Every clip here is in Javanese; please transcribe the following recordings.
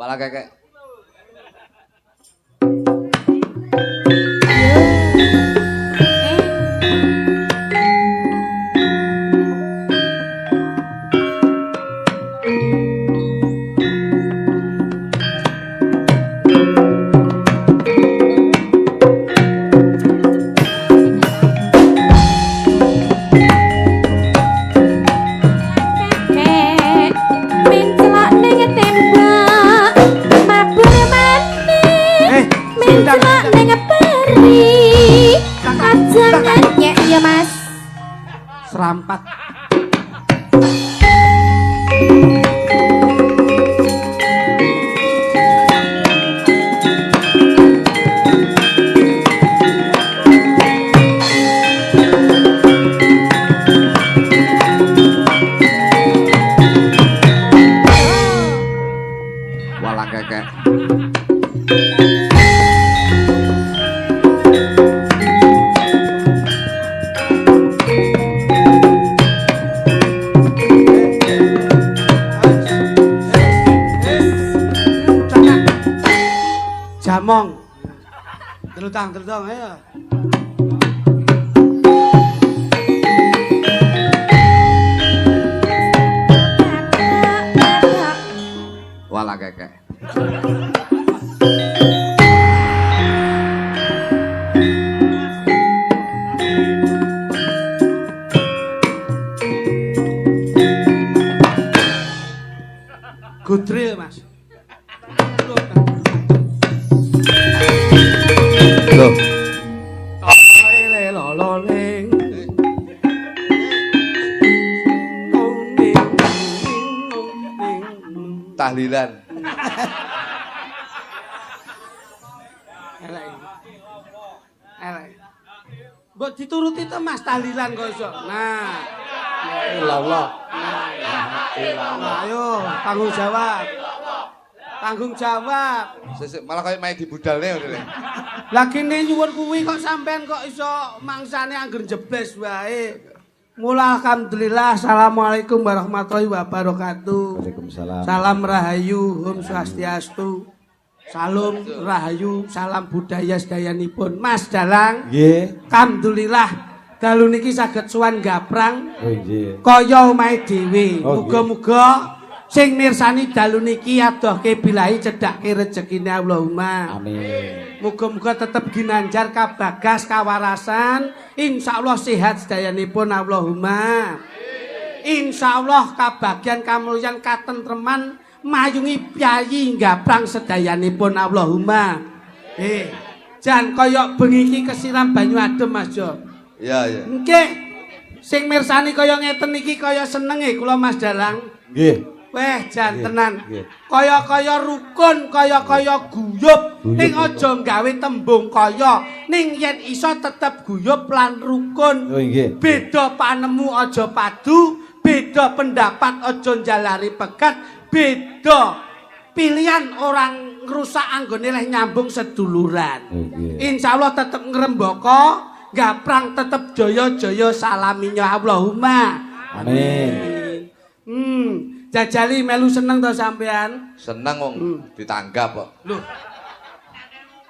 Pala kekek. Serampat. Walang kekek. Jamong. Telutang ayo. Walang kekek. Gudril, Mas. Loh, Lololing. tahlilan. Elek. Mbok dituruti to Mas tahlilan kok iso. Nah. Allah. Ayo, tanggung jawab. Tanggung jawab. Sesuk malah kaya main di budalne ngono lho. Lah kene nyuwun kuwi kok sampean kok iso mangsane angger jebles wae. Mula alhamdulillah. Assalamualaikum warahmatullahi wabarakatuh. Waalaikumsalam. Salam rahayu, Om Swastiastu. Salam rahayu, salam budaya sedayanipun. Mas Dalang. Nggih. Alhamdulillah dalu niki saged sowan gaprang. Oh nggih. Kaya omahe dhewe. Oh, Muga-muga sing mirsani dalu niki adohke bilahi cedhakke rejekine Allahumma. Amin. Muga-muga tetep ginanjar kabagas kawarasan, insyaallah sehat sedayanipun Allahumma. Insyaallah kabagyan kamulyan katentreman mayungi piyayi gaprang sedayanipun Allahumma. Jan kaya bengi iki kesiram banyu adem Mas Jo. Iya, iya. Nggih. Sing mirsani kaya ngeten iki kaya senenge kula Mas Dalang. Nggih. Weh jan Nggih, tenan. nggih. Kaya-kaya rukun, kaya-kaya guyub. Ning aja gawe tembung kaya, ning yen iso tetep guyub lan rukun. Oh nggih. Beda panemu aja padu, beda pendapat aja njalari pegat, beda pilihan orang ngrusak anggone leh nyambung seduluran. Oh nggih. Insyaallah tetep ngrembaka, gaprang tetep jaya-jaya salaminya Allahumma. Amin. Jajali melu seneng to sampean? Seneng wong ditanggap kok. Lho.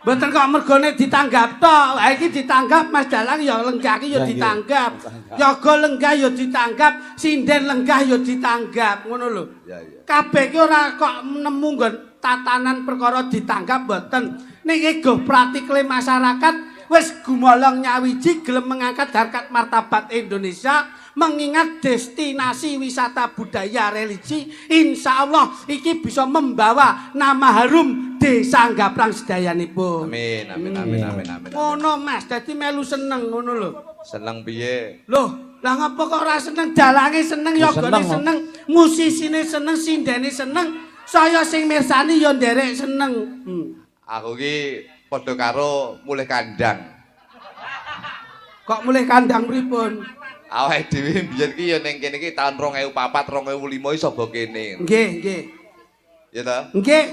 Mboten kok mergone ditanggap to. Ha iki ditanggap Mas Dalang ya lenggah iki ya ditanggap. Yoga lenggah ya ditanggap, sinden lenggah ya ditanggap, ngono lho. Iya, iya. Kabeh ki ora kok nemu nggon tatanan perkara ditanggap mboten. Ning ego pratikle masyarakat wis gumolong nyawiji gelem mengangkat harkat martabat Indonesia, mengingat destinasi wisata budaya religi, insya Allah iki bisa membawa nama harum desa Gaprang sedayanipun. Amin, amin, amin, amin, amin. Ngono Mas, dadi melu seneng ngono lho. Seneng piye? Loh, lah ngapa kok ora seneng? Dalange seneng, yogane seneng, musisine seneng, sindene seneng, saya sing mirsani ya nderek seneng. Aku ki padha karo mulih kandang. Kok mulih kandang pripun? Awake dhewe biyen ki ya ning kene iki taun 2004 2005 iso go kene. Nggih, nggih. Ya ta? Nggih.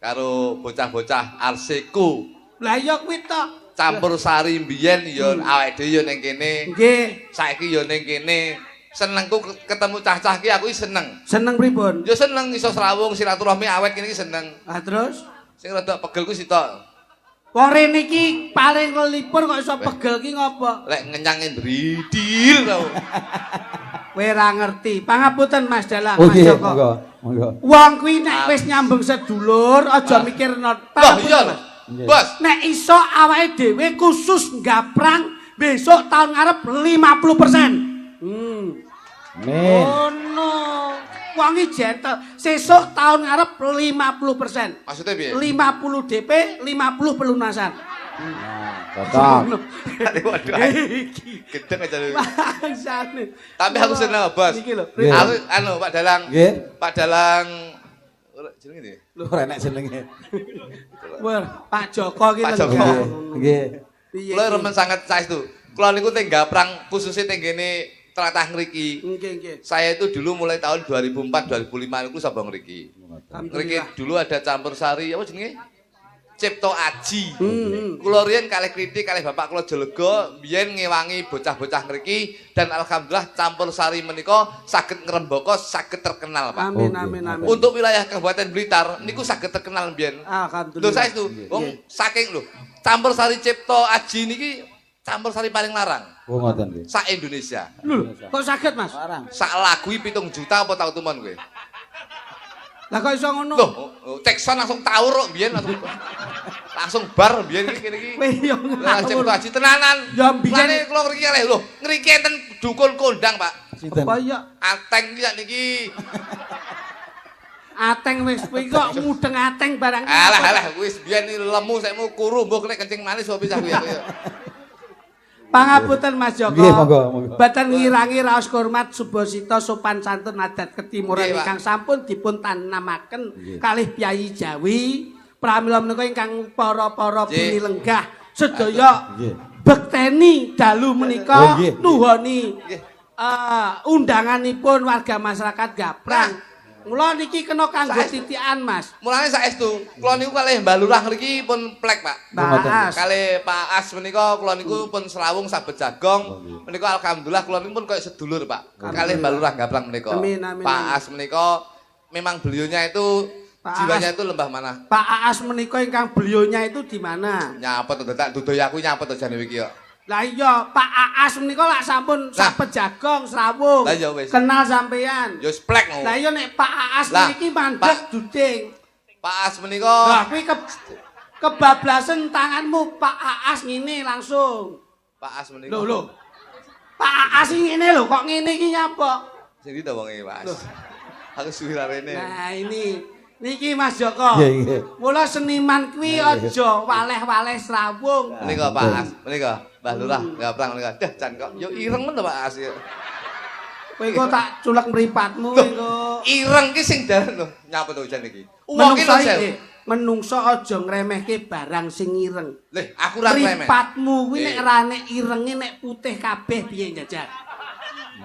Karo bocah-bocah arsiku. Lah ya kuwi to. Campur sari biyen ya awake dhewe ya ning kene. Nggih. Saiki ya ning kene. Senengku ketemu cah-cah ki aku seneng. Seneng pripun? Ya seneng iso srawung silaturahmi awet kene iki seneng. Ah terus Sing rada pegel ku sitok. wong rene iki paling kelipur kok iso pegel ki ngopo? Lek ngenyange ndridil tau. Kowe ora ngerti. Pangapunten Mas Dalang, Oh Mas nggih, Joko. monggo, monggo. Wong kuwi nek wis nyambung sedulur aja mikir not. Loh iya lho. Nggih. Bos, Nek iso awake dhewe khusus ngaprang besok tahun ngarep 50%. Amin. Oh no. Wong iki gentle. Sesuk tahun ngarep 50%. maksudnya piye? 50 DP, 50 pelunasan. Cocok. Waduh. Gedeng aja lho. Bangsane. Tapi aku seneng, Bos. Iki lho. Nggih. Aku Pak Dalang. Nggih. Pak Dalang jenenge ndi? Ora enak jenenge. Wah, Pak Joko iki Pak lho. Joko. Nggih. Piye? Kula remen sangat saestu. Kula niku teng gaprang khususnya teng kene tlatah ngriki. Nggih, nggih. Saya itu dulu mulai tahun 2004 2005 niku sapa ngriki. Ngriki dulu ada campur sari apa jenenge? Cipto Aji. Kula riyen kalih kritik kalih bapak kula Jelega biyen ngewangi bocah-bocah ngriki dan alhamdulillah campur sari menika saged ngrembaka saged terkenal, Pak. Amin, Oke. amin, amin. Untuk wilayah Kabupaten Blitar niku saged terkenal biyen. Alhamdulillah. Lho saestu, wong saking lho. Campur sari Cipto Aji niki campur sari paling larang Oh ngoten nggih. sak Indonesia. Lho, kok saged, Mas? Sak lagu 7 juta apa tau tuman kowe? Lah kok iso ngono? Loh, Tekson langsung taur kok biyen langsung bar biyen iki kene iki. Kowe yo Lah Cipto ngawur. Aji tenanan. Ya, biyen- Mulane kula ngriki kalih lho, ngriki enten dukun kondang, Pak. Sinten? Apa ya? Ateng iki sakniki. Ateng wis kuwi kok mudeng ateng barang. Alah wis biyen iki lemu saikmu kuru mbok nek kencing manis opo pisah kuwi aku ya. Pangapunten Mas Joko. Nggih, monggo, monggo. Boten ngirangi raos hormat subosita sopan santun adat ketimuran Nggih, Pak. ingkang sampun dipun tanamaken kalih Pyayi Jawi. Pramila menika ingkang para-para Nggih. pinilenggah sedaya Nggih. bekteni dalu Oh, menika nggih. nuhoni Nggih. undanganipun warga masyarakat Gaprang. Mula niki kena kanggo Saestu. titikan, Mas. Mulane saestu, kula niku kalih Mbah Lurah ngriki pun plek, Pak. Bahas. Kalih Pak As menika kula niku pun selawung sabet jagong. Menika alhamdulillah kula niku pun koyo sedulur, Pak. Kalih Mbah Lurah Gaprang menika. Amin, amin, Pak amin. As menika memang beliaunya itu Pak jiwanya As. itu lembah mana? Pak Aas menika ingkang beliaunya itu di mana? Nyapet to tak dudoy aku nyapet to jane iki yo. Lah iya, Pak Aas menika lak sampun sapet jagong srawung. Lah iya wis. Kenal sampean. Yo splek no. Lah iya nek Pak Aas Lah, niki mandeg Pak- duding. Pak As menika Lah kuwi kebablasan tanganmu Pak Aas ngene langsung. Pak As menika. Lho. Pak Aas iki ngene lho, kok ngene iki nyapa? Sing ndi to wong iki, Pak As? Aku suwi rene. Nah, ini niki Mas Joko. Nggih, nggih. Mula seniman kuwi aja waleh-waleh srawung. Menika Pak As, menika Mbah Lurah Gaprang menika. Dah jan kok yo ireng men to Pak As. Kowe kok tak culek mripatmu kok. Ireng ki sing dalan lho, nyapa to jan iki. Wong ki Menungso lho, iki, Sel. menungso aja ngremehke barang sing ireng. Lih, aku ra remeh. Mripatmu kuwi nek Eh. rane irenge nek putih kabeh piye njajal.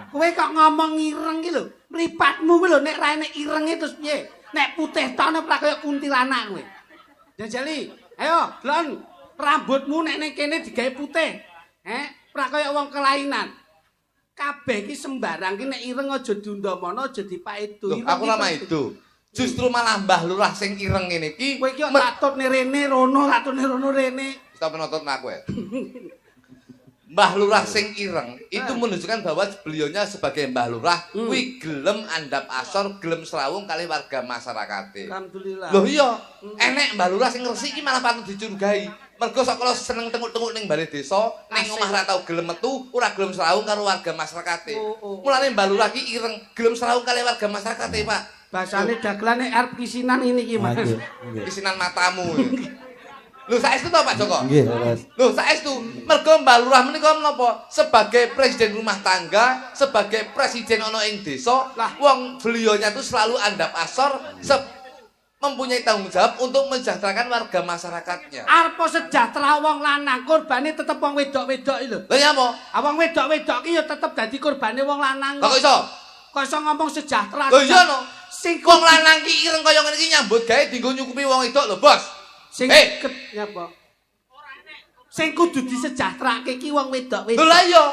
Kowe kok ngomong ireng ki lho, mripatmu kuwi lho nek rane irenge terus piye? Nek putih tok nek kaya kuntilanak kowe. Jajali, ayo, Glon, rambutmu nek ning kene digawe putih. Ora kaya wong kelainan. Kabeh iki sembarang ki nek ireng aja diundamana, aja dipaedu. Loh, aku ora itu. Justru malah Mbah Lurah sing ireng ngene iki Kowe iki kok tatutne rene rono, tatutne rono rene. stop penonton aku ya. Mbah Lurah sing ireng itu menunjukkan bahwa beliaunya sebagai Mbah Lurah kuwi gelem andap asor, gelem srawung kali warga masyarakate. Alhamdulillah. Loh iya, enek Mbah Lurah sing ngresik iki malah patut dicurigai. Mergo sok kala seneng tenguk-tenguk ning bale desa, ning omah ra tau gelem metu, ora gelem srawung karo warga masyarakate. Mulane Mbah Lurah iki ireng, gelem srawung kali warga masyarakate, Pak. Bahasane dagelane arep kisinan ini iki, Mas. Nggih, nggih. Kisinan matamu. Lho saestu to Pak Joko? Nggih, leres. Lho saestu, mergo Mbah Lurah menika menapa? Sebagai presiden rumah tangga, sebagai presiden ana ing desa, Lah. wong beliaunya itu selalu andap asor, mempunyai tanggung jawab untuk mensejahterakan warga masyarakatnya. Arep sejahtera wong lanang, korbane tetep wong wedok-wedok iki lho. Lha nyapa? Wong wedok-wedok iki ya tetep dadi korbane wong lanang. Lah kok iso? Kok iso ngomong sejahtera? Lho iya no. Sing Wong lanang ki ireng kaya ngene iki nyambut gawe dienggo nyukupi wong wedok lho, Bos. sing Hei. nyapa? Sing kudu disejahterake iki wong wedok-wedok. Lho lah iya.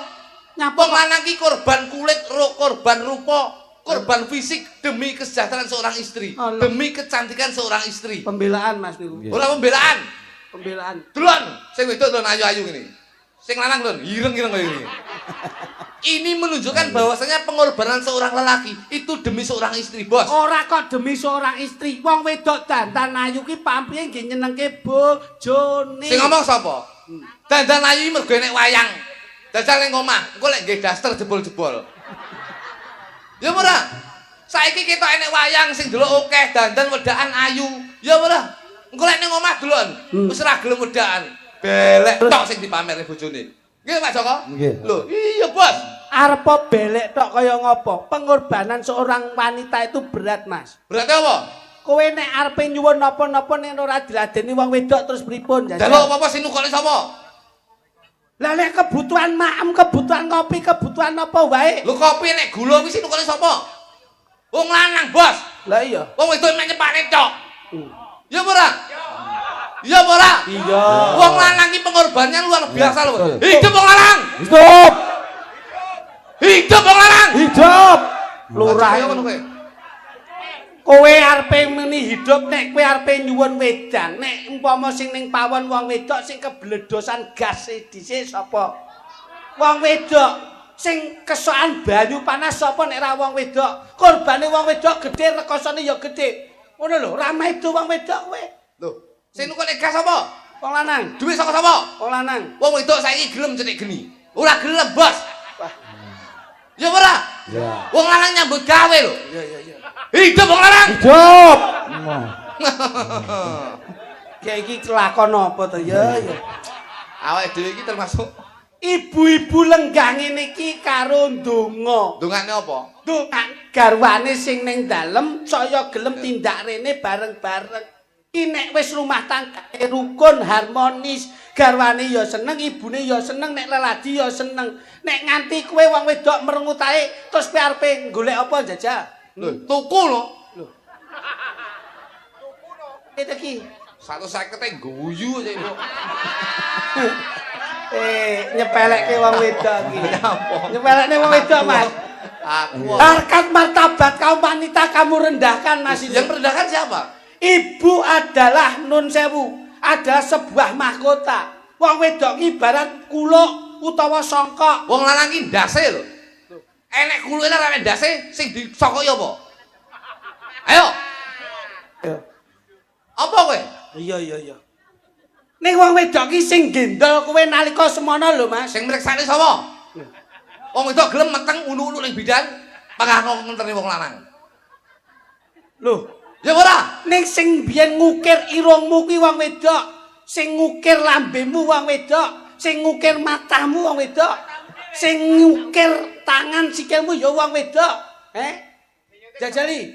Wong lanang ki korban kulit, korban rupa, korban fisik demi kesejahteraan seorang istri, demi kecantikan seorang istri. Pembelaan Mas niku. Ora pembelaan. Pembelaan. Delon, sing wedok delon ayu-ayu ngene. Sing lanang delon ireng-ireng kaya ngene. Ini menunjukkan bahwasanya pengorbanan seorang lelaki itu demi seorang istri, Bos. Ora kok demi seorang istri. Wong wedok dandan ayu ki pamrih nggih nyenengke bojone. Sing ngomong sapa? Dandan ayu mergo nek wayang. Dajal ning omah, engko lek nggih daster jebol-jebol. Ya ora? Saiki ketok enek wayang sing delok akeh dandan wedakan ayu. Ya ora? Engko lek ning omah delon, wis ora gelem wedakan. Belek tok sing dipamerne bojone. Nggih Pak Joko? Nggih. Lho, iya Bos. Arep belek tok kaya ngopo? Pengorbanan seorang wanita itu berat, Mas. Berarti apa? Kowe nek arepe nyuwun napa-napa nek ora diladeni wong wedok terus pripun jajal? Delok apa-apa sing nukoni sapa? Lah nek kebutuhan maem, kebutuhan kopi, kebutuhan apa wae. Lho kopi nek gula kuwi sing nukoni sapa? Wong lanang, Bos. Lah iya. Wong wedok mek nyepane tok. Ya ora? Iya apa ora? Iya. Wong lanang iki pengorbanannya luar biasa lho. Hidup wong lanang. Hidup. Hidup wong lanang. Hidup. Lurah ngono kowe. Kowe arepe meni hidup nek kowe arepe nyuwun wedang, nek umpama sing ning pawon wong wedok sing kebledosan gas dhisik sapa? Wong wedok sing kesokan banyu panas sapa nek ra wong wedok? Korbane wong wedok gedhe rekosane ya gedhe. Ngono lho, ra maido wong wedok kowe. Lho, sing nukoni gas apa? Wong lanang, Duit saka sapa? wong lanang. Wong wedok saiki gelem cenik geni. Ora gelem, Bos. Ya ora? Ya. Wong lanang nyambut gawe lho. Iya iya iya. Hidup wong lanang. Hidup. Kayak iki kelakon apa to ya ya. Awake dhewe iki termasuk Ibu-ibu lenggang ngene iki karo ndonga. dongane apa? Ndonga garwane sing ning dalem saya gelem tindak rene bareng-bareng. Ki nek wis rumah tanggane rukun harmonis, garwane ya seneng, ibune ya seneng, nek leladi ya seneng. Nek nganti kowe wong wedok merengutae terus kowe arepe golek apa jajal? Lho, tuku lho. Itu ki. 150 e guyu aja ibu. Nyepelekke wong wedok ki. Apa? Nyepelekne wong wedok, Mas. Aku. Harkat martabat kaum wanita kamu rendahkan, Mas. Yang merendahkan siapa? Ibu adalah nun sewu, adalah sebuah mahkota. Wong wedok ibarat kuluk utawa songkok. Wong lanang ki ndase lho. Enek kuluke ora enek ndase sing disokok ya apa? Ayo. Apa kowe? Iya iya iya. Ning wong wedok ki sing gendol kowe nalika semono lho, Mas. Sing mriksani sapa? Wong wedok gelem meteng ulu-ulu ning bidan, pangah ngenteni wong lanang. Lho, Ya ora? ning sing biyen ngukir irungmu ki wong wedok, sing ngukir lambemu wong wedok, sing ngukir matamu wong wedok, sing ngukir tangan sikilmu ya wong wedok. Jajali.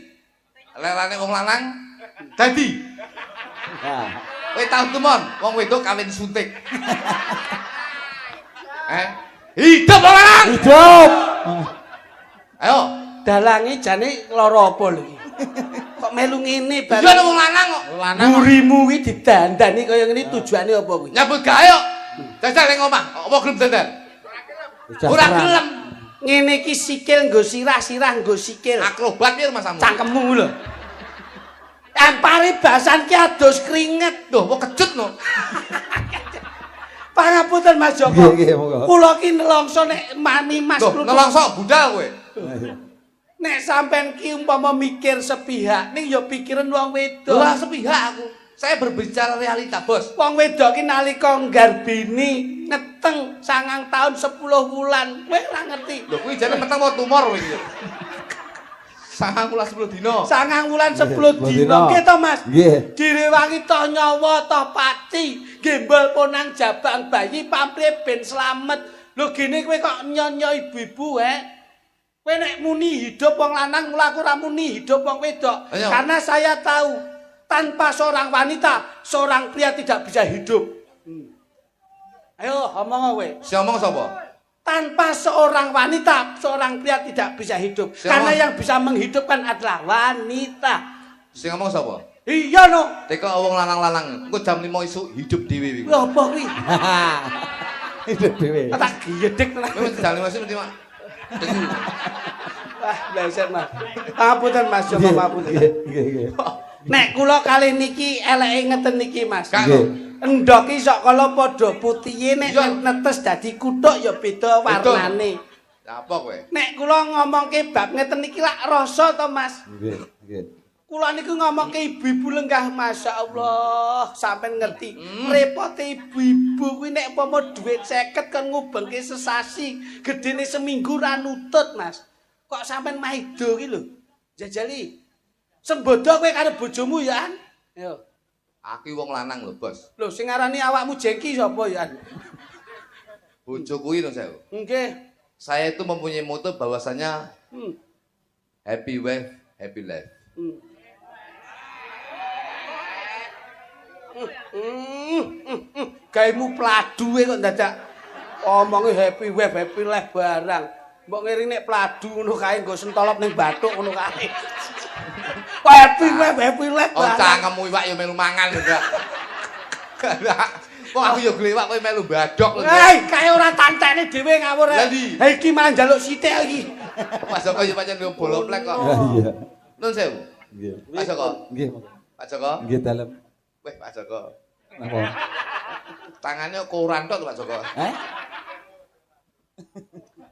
Lelane wong lanang dadi. Kowe tau tumon wong wedok kawin suntik. Hidup wong lanang. Hidup. Ayo. Dalange jane lara apa lho iki? Kok melu ngene Iya bareng. wong lanang kok. Burimu ki didandani kaya ngene tujuane apa kuwi? Nyambut gawe kok. Jajal ning omah, apa gelem dandan? Ora gelem. Ngene iki sikil nggo sirah, sirah nggo sikil. Akrobat piye masamu? Cangkemmu lho. Ampari basan ki adus keringet. Loh, kok kecut no? Pangapunten Mas Joko. Nggih, nggih, monggo. Kula ki nelongso nek mami Mas Loh, Kruku. nelongso budal kowe. Nek sampean ki umpama mikir sepihak ning ya pikiran wong wedok. Ora sepihak aku. Saya berbicara realita, Bos. Wong wedok ki nalika nggarbini neteng 9 tahun 10 wulan. Kowe ora ngerti. Lho kuwi jane meteng mau tumor kowe iki. 10 dino. 9 wulan 10 10 dina. dina. Nggih to, Mas? Nggih. Direwangi toh nyawa toh pati. Gembol ponang jabang bayi pamrih ben slamet. Lho gene kowe kok nyonyo ibu-ibu Kowe nek muni hidup wong lanang mulaku ora muni hidup wong wedok. Ayo. Karena saya tahu tanpa seorang wanita, seorang pria tidak bisa hidup. Ayo ngomong kowe. Si ngomong sapa? Tanpa seorang wanita, seorang pria tidak bisa hidup. Siapa? Karena yang bisa menghidupkan adalah wanita. Si ngomong sapa? Iya no. Teko wong lanang-lanang, engko jam 5 isuk hidup dhewe iki. Lho apa kuwi? Hidup dhewe. Tak giyedek tenan. Memang sedang masih mesti mak. Ah, bleset Mas. Pangapunten Mas, Joko pangapunten. Nggih. Nek kula kali niki eleke ngeten niki Mas. Nggih. Endhok iki sok kala padha putihe nek netes dadi kuthuk ya beda warnane. Ya apa kowe? Nek kula ngomongke bab ngeten niki lak rasa to Mas. Nggih. Kula niku ngomongke ibu-ibu lenggah masyaallah sampean ngerti. Repote ibu-ibu kuwi nek umpama dhuwit 50 kon ngubengke sesasi, gedene seminggu ra nutut Mas. Kok sampean maido ki lho. Jajali. Sembodo kowe karo bojomu ya an? Yo. Aku wong lanang lho, Bos. Lho sing ngarani awakmu jengki sapa ya an? Bojo kuwi lho saya. Nggih. Saya itu mempunyai moto bahwasanya Hmm. happy wife, happy life. Gaimu pladuwe kok dadak omonge happy wife happy life barang. Mbok ngiri nek pladu ngono kae nggo sentolop ning bathuk ngono kae. Happy wife happy life. Oh cangkemmu iwak ya melu mangan lho, Mbak. Kok aku ya glewak kowe melu badok lho. Hei, kae ora tantene dhewe ngawur. Lah ndi? Ha iki malah njaluk sithik iki. Mas Joko ya pancen yo bola plek kok. Iya. Nun sewu. Nggih. Pak Joko. Nggih. Pak Joko. Nggih dalem. Weh, Pak Joko. Napa? Tangannya koran tok Pak Joko. Hah?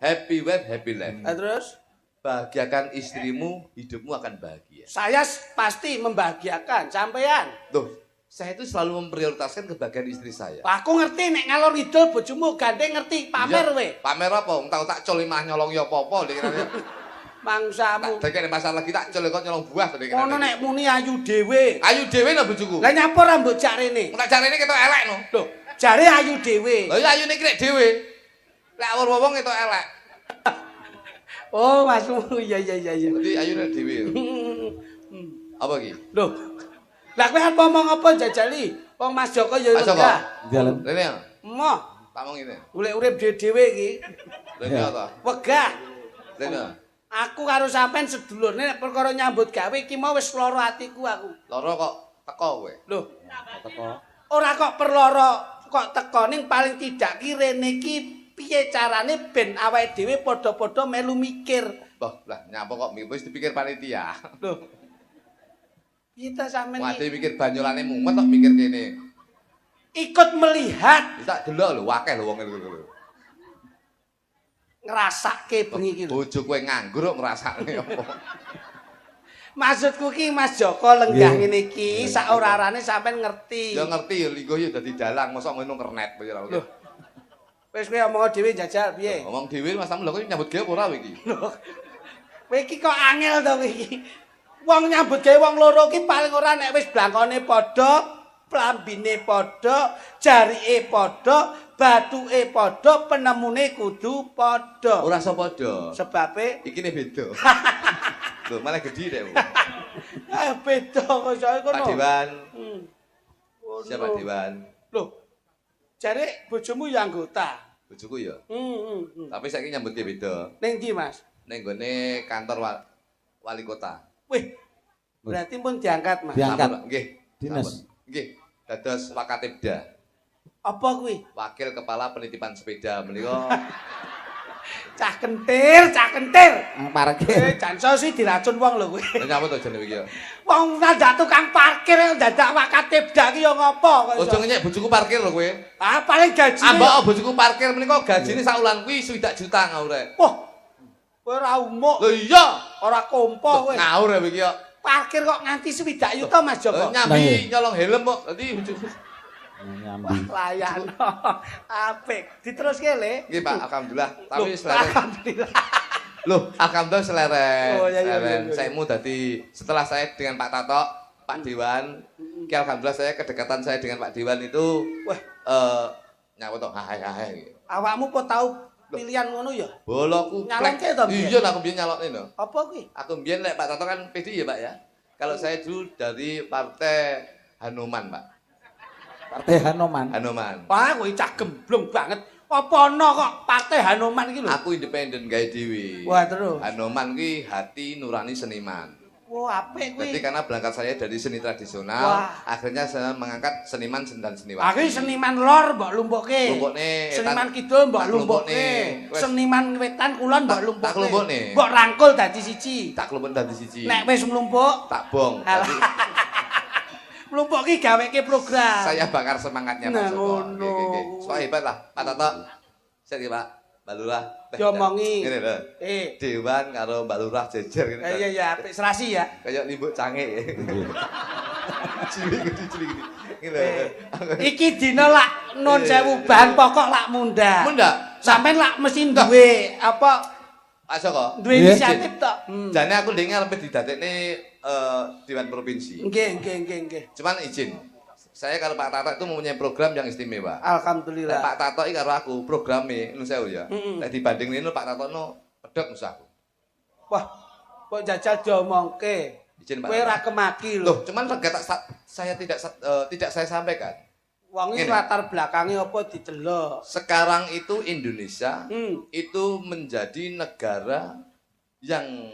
Happy wife, happy life. Terus Bahagiakan istrimu, hidupmu akan bahagia. saya pasti membahagiakan sampean. Tuh, saya itu selalu memprioritaskan kebahagiaan istri saya. Aku ngerti nek ngalor idul bojomu gandeng ngerti pamer Iya, we. Pamer apa? Wong tau tak col mah nyolong ya apa-apa dikirane. Mangsamu. Tak dekene masalah kita col kok nyolong buah dikirane. Ngono nek muni ayu dhewe. Ayu dhewe no bojoku. Lah nyapa rambut jarene? Tak jarene ketok elek no. Lho, jare ayu dhewe. Lah iya ayune krek dhewe. Lek awur wong ketok elek. Oh, masmu. Iya. Dadi ayune dhewe. Apa iki? Lho. Lah kowe apa ngomong apa jajali? Wong Mas Joko ya Mas Joko. enggak. Dalem. Rene ya. Emoh, Tak mong ngene. golek urip dhewe-dhewe iki. Rene ta. Wegah. Rene. Aku karo sampean sedulurne nek perkara nyambut gawe iki mau wis lara atiku aku. Lara kok teko kowe. Lho, Teko. ora kok perlara kok teko ning paling tidak ki rene iki piye carane ben awake dhewe padha-padha melu mikir. Bah, lah nyapa kok wis dipikir panitia. Lho. Kita sampean Wah, iki mikir banyolane mumet kok mikir kene. ikut melihat Wis tak delok lho, akeh lho wong ngene lho. ngrasake bengi iki lho. Bojo kowe nganggur kok ngrasakne apa? Maksudku ki Mas Joko lenggah Nggih. ngene iki sak ora-arane sampean ngerti. Ya ngerti ya linggo ya dadi dalang, mosok ngono kernet kowe ora. Loh. Wis kowe omong dhewe jajal piye? Ngomong dhewe Mas Samu lho kok nyambut gawe apa ora kowe iki? Kowe iki kok angel to kowe iki. Wong nyambut gawe wong loro ki paling ora nek wis blangkone padha, plambine padha, jarike padha, bathuke padha, penemune kudu padha. Ora iso padha. Sebabe Iki ne beda. Lho, malah gedhi dek. beda kok saya kono. Pak Dewan. Oh, Siapa no. Dewan? Loh. Jare bojomu ya anggota. Bojoku ya. Hmm. Tapi saiki nyambut gawe beda. Ning ndi, Mas? Ning gone kantor wali kota. Wih. Berarti pun diangkat, Mas. Diangkat. Sampun, nggih. Dinas. Sampun. Nggih. Dados Wakatibda. Apa kuwi? Wakil Kepala Penitipan Sepeda menika. Cah kentir. Parkir. Jan sih diracun wong lho kowe. Lha nyapa to jenenge iki ya? Wong dadak tukang parkir dadak wakatibda ki ya ngopo kok Ojo iso. ngenyek bojoku parkir lho kowe. Ah paling gaji. Ambak bojoku parkir menika gajine sak wulan kuwi 7 juta ngawure. Wah. Kowe ora umuk, Lho iya. ora kompo kowe. Ngawur ya iki ya. Parkir kok nganti 7 juta Mas Joko. Nyambi nyolong helm kok. Dadi bojoku. Nyambi. Layan. Apik. Diteruske Le. Nggih Pak, alhamdulillah. Loh, Tapi selera. alhamdulillah. Loh, alhamdulillah seleren. Oh, iya, iya, Seleren. iya. Saya mu dadi setelah saya dengan Pak Tato, Pak Dewan, ki alhamdulillah saya kedekatan saya dengan Pak Dewan itu Wah, nyapa to? Hae. awakmu kok tahu pilihan ngono ya? Boloku Nyalonke to, Bian? Iya, aku biyen nyalokne no. Apa kuwi? Aku biyen lek Pak Tato kan PDI ya, Pak ya. Kalau saya dulu dari Partai Hanuman, Pak. Partai Hanoman. Hanuman. Wah, kowe cah gemblong banget. Apa ana kok Partai Hanuman iki lho? Aku independen gawe dhewe. Wah, terus. Hanuman ki hati nurani seniman. Wah, apik kuwi. Jadi karena berangkat saya dari seni tradisional, Wah. akhirnya saya mengangkat seniman dan seniwati. Aku seniman lor mbok lumpuke. Lumpukne, Seniman kidul mbok tak lumpuke. lumpukne. Wes. Seniman wetan kulon mbok Tak lumpuke. lumpukne. Mbok rangkul dadi siji. Tak kelumpuk dadi siji. Nek wis mlumpuk, Tak bong. Alah. Jadi mlumpuk ki gaweke program. saya bakar semangatnya Nah, Pak Joko. ngono. Soal hebat lah, Pak Toto. Saya Pak, Mbak Lurah. Diomongi. Ngene lho. Dewan karo Mbak Lurah jejer ngene. Iya iya apik serasi ya. Kayak limbuk cange. Cilik gede. Ngene. Iki dina lak nun sewu bahan pokok lak munda. Munda. Sampeyan lak mesti duwe apa Pak Joko. duwe inisiatif tok. Jane aku ndenge arep didadekne Dewan Provinsi. Nggih. Cuman izin. Saya kalau Pak Tato itu mempunyai program yang istimewa. Alhamdulillah. Pak Tato iki karo aku programe nu sewu ya. Nek dibandingin Pak Tato no pedhot musuh aku. Wah, kok jajal diomongke. Izin Pak. Kowe ora kemaki lho. Loh, cuman saya tidak saya sampaikan. Wong iki Ngene. latar belakangnya apa didelok. Sekarang itu Indonesia itu menjadi negara yang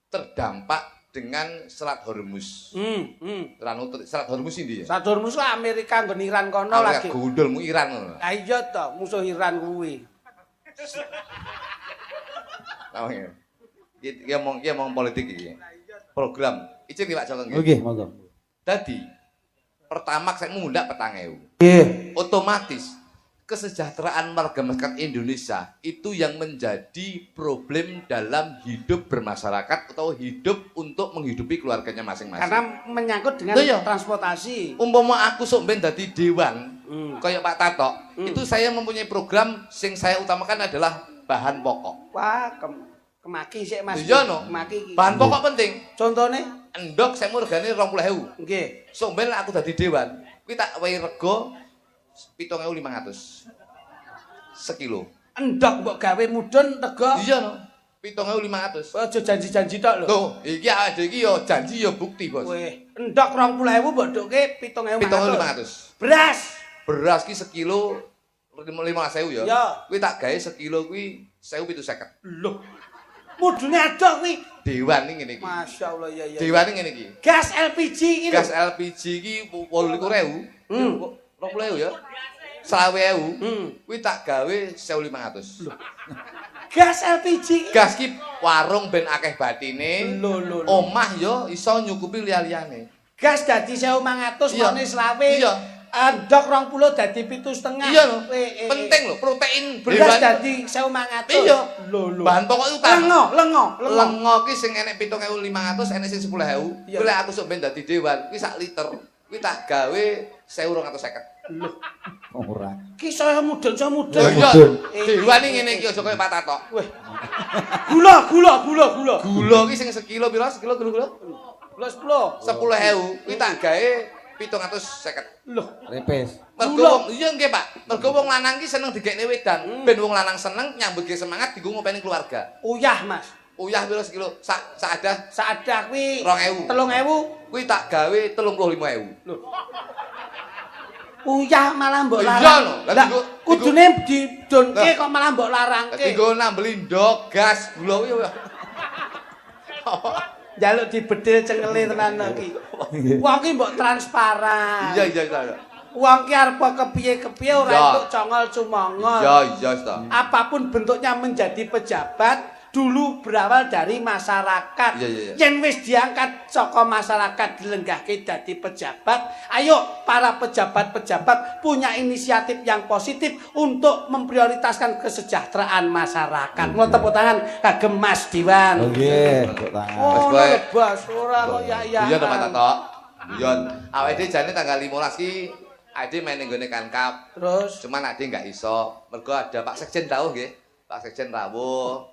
terdampak dengan Selat Hormuz. Selat Hormuz ini ya. Sadurmu lah Amerika nggon Iran kono Amerika lagi. gundulmu Iran ngono. Ah iya to, musuh Iran kuwi. Namanya. Iki ngomong politik iki. Program. Izin iki Pak Joko nggih. Nggih, monggo. Dadi pertama saya mundak 4.000. Nggih. Otomatis kesejahteraan warga masyarakat Indonesia itu yang menjadi problem dalam hidup bermasyarakat atau hidup untuk menghidupi keluarganya masing-masing. Karena menyangkut dengan Loh, iya. transportasi. Umpama aku sok ben dadi dewan kayak Pak Tato, itu saya mempunyai program sing saya utamakan adalah bahan pokok. Wah, kemaki sik Mas. Iya no. Kemaki iki. Bahan pokok penting. Contone? Endok saya mau regane 20.000. Nggih. Sok ben aku dadi dewan, kuwi tak wehi rego 7.500 sekilo. Endok mbok gawe mudhun rega. Iya no. 7.500. Aja janji-janji tok lho. Loh, iki awake iki ya janji ya bukti, Bos. Weh, endok 20.000 mbok ndukke 7.500. 7.500. Beras. Beras ki sekilo 15.000 ya. Ya. Kuwi tak gawe sekilo kuwi 1.750. Loh. Mudune adok kuwi. Dewan iki ngene iki. Masyaallah ya ya. Dewan iki ngene iki. Gas LPG iki lho. Gas LPG iki 28.000. 20.000 ya. 20.000. Kuwi tak gawe 1.500. Gas LPG. Gas ki warung ben akeh batine. Lho. Omah yo iso nyukupi liya-liyane. Gas dadi 1.500 Iya. mone selawe. Iya. Endok 20 dadi 7,5. Iya lho. Penting lho protein Beras hewan. dadi 1.500. Iya. Lho. Bahan pokok itu utama. Lengo. Ki sing enek 7.500, enek sing 10.000. Iya. Kuwi lek aku sok ben dadi dewan, kuwi sak liter. Kuwi tak gawe 1.250. Lho. Ora. Ki saya mudun. Lho iya. Dewan iki ngene iki aja koyo Pak Tato. Weh. Gula. Gula ki sing sekilo pira? Sekilo gula? Gula 10. 10.000. Kuwi tak gawe 750. Loh. Repes. Mergo wong iya nggih Pak. Mergo wong lanang ki seneng digekne wedan. Ben wong lanang seneng nyambutke semangat dienggo ngopeni keluarga. Uyah, Mas. Uyah pira sekilo? Sak ada Sadah kuwi 2.000. 3.000. Kuwi tak gawe 35.000. Loh. Uyah malah mbok Iya, larang. no. Lah, Lah dienggo- kudune didonke Lah. kok malah mbok larangke. Dadi nggo nambeli ndok, gas, gula kuwi. Jaluk dibedil cengele tenan iki. Wong ki mbok transparan. Iya. Wong ki arep kepiye-kepiye ora Iya. entuk congol cumongol. Iya, ta. Apapun bentuknya menjadi pejabat dulu berawal dari masyarakat. Iya. Yen wis diangkat saka masyarakat dilenggahke dadi pejabat, ayo para pejabat-pejabat punya inisiatif yang positif untuk memprioritaskan kesejahteraan masyarakat. Mau tepuk tangan kagem Mas Diwan. Nggih, tepuk tangan. Oh, bae. lebas ora kok ya. Iya to Pak Tato. Iya. Awake dhewe jane tanggal 15 ki ade main ning gone Kankap. Terus Cuman ade enggak iso. Mergo ada Pak Sekjen rawuh nggih. Pak Sekjen rawuh.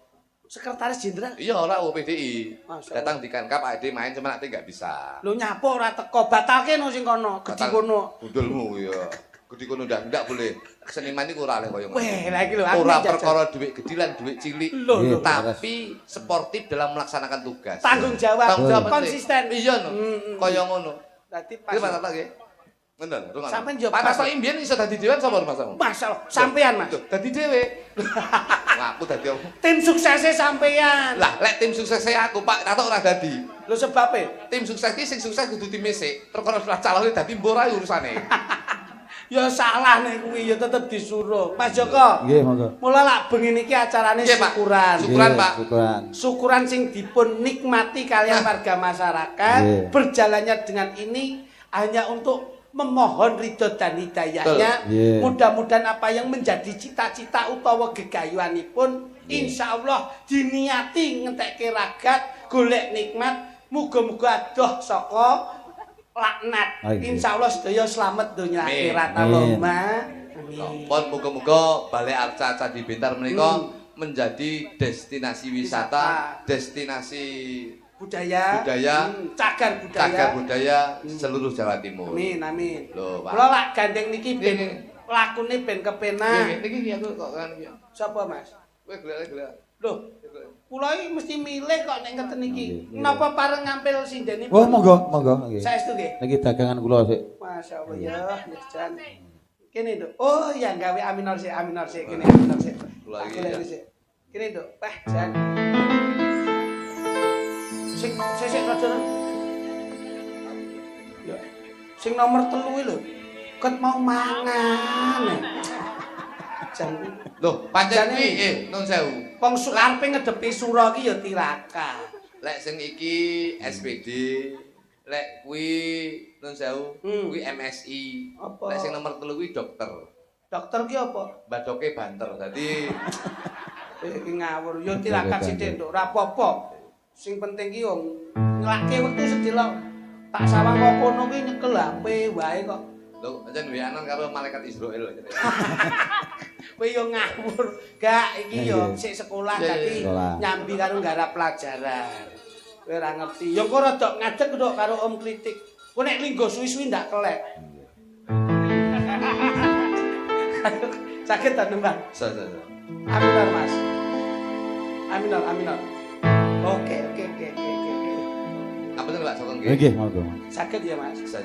Sekretaris Jenderal Iya rawuh PDI. Masya Allah. Datang di Kankap ade main cuman ade enggak bisa. lho nyapo ora teko batalke no sing kono, gedi kono. Budulmu ya. Gede kono ndak boleh. Seniman iku ora oleh koyo ngono. Weh, lha iki lho aku Ora jajal. perkara duit gede lan duit cilik. Lho, Tapi sportif dalam melaksanakan tugas. Tanggung jawab, Tanggung jawab konsisten. penting. Iya no. Kaya ngono. Dadi Iki Pak pas. Tato nggih. Ngono, rungono. Sampeyan yo Pak pas. Tato imbien iso dadi dewan sapa masamu? Masalah sampean Mas. Dadi dhewe. Aku dadi apa? Tim suksesnya sampean. Lah, lek tim suksesnya aku, Pak, tak ora dadi. Lho sebabe? Tim sukses iki sing sukses kudu tim sik. Perkara sudah calone dadi mbok ora urusane. Ya salah nek kuwi ya tetep disuruh. Mas Joko. Nggih, monggo. Mula lak bengi niki acarane Nggih, Pak. syukuran. Syukuran, Pak. Syukuran. Syukuran sing dipun nikmati kalian warga masyarakat. Nggih. Berjalannya dengan ini hanya untuk memohon ridho dan hidayahnya. Nggih. Mudah-mudahan apa yang menjadi cita-cita utawa gegayuhanipun insyaallah diniati ngentekke ragat, golek nikmat, muga-muga adoh saka laknat. Insyaallah sedaya slamet donya akhirat Allahumma. Amin. Pun muga-muga Balai Arca Candi Bintar menika menjadi destinasi wisata, destinasi budaya, cagar budaya seluruh Jawa Timur. Amin, amin. Lho, Pak. Kula lak gandeng niki ben lakune ben kepenak. Niki aku kok kan iki. Sapa, Mas? Kowe gelek-gelek. Loh, kula iki mesti milih kok nek ngeten iki. Napa pareng ngampil sindenipun? Oh, monggo nggih. Saestu nggih. Niki dagangan kula sik. Masyaallah ya, jan. Kene, Nduk. Oh, ya gawe aminor sik kene aminor sik. Kula iki. Kene, Nduk. Wah, jan. Sing rada. Ya. Sing nomor 3 kuwi lho. Ket mau mangan. Jan. Loh, pancen kuwi nun sewu. Wong arepe ngedepi sura iki ya tirakat. Lek sing iki SPD, lek kuwi nun sewu, kuwi MSI. Apa? Lek sing nomor 3 kuwi dokter. Dokter ki apa? Badoke banter. Dadi Iki ngawur. Ya tirakat sithik, Nduk. Ora apa-apa. Sing penting ki wong ngelake wektu sedelo. Tak sawang kok kono ki nyekel HP wae kok. lho, ancen wianan karo malaikat Israil. Kowe yo ngawur. Gak iki yo sik sekolah dadi nyambi karo nggarap pelajaran. Kowe ora ngerti. Yo kok rada ngadeg nduk karo Om Kritik. Kowe nek linggo suwi-suwi ndak kelek. Sakit ta, Mbak? Sa. Aminor, Mas. Aminor. Oke. Apa tuh Pak Sokong nggih? Nggih, monggo. Sakit ya, Mas? Sa.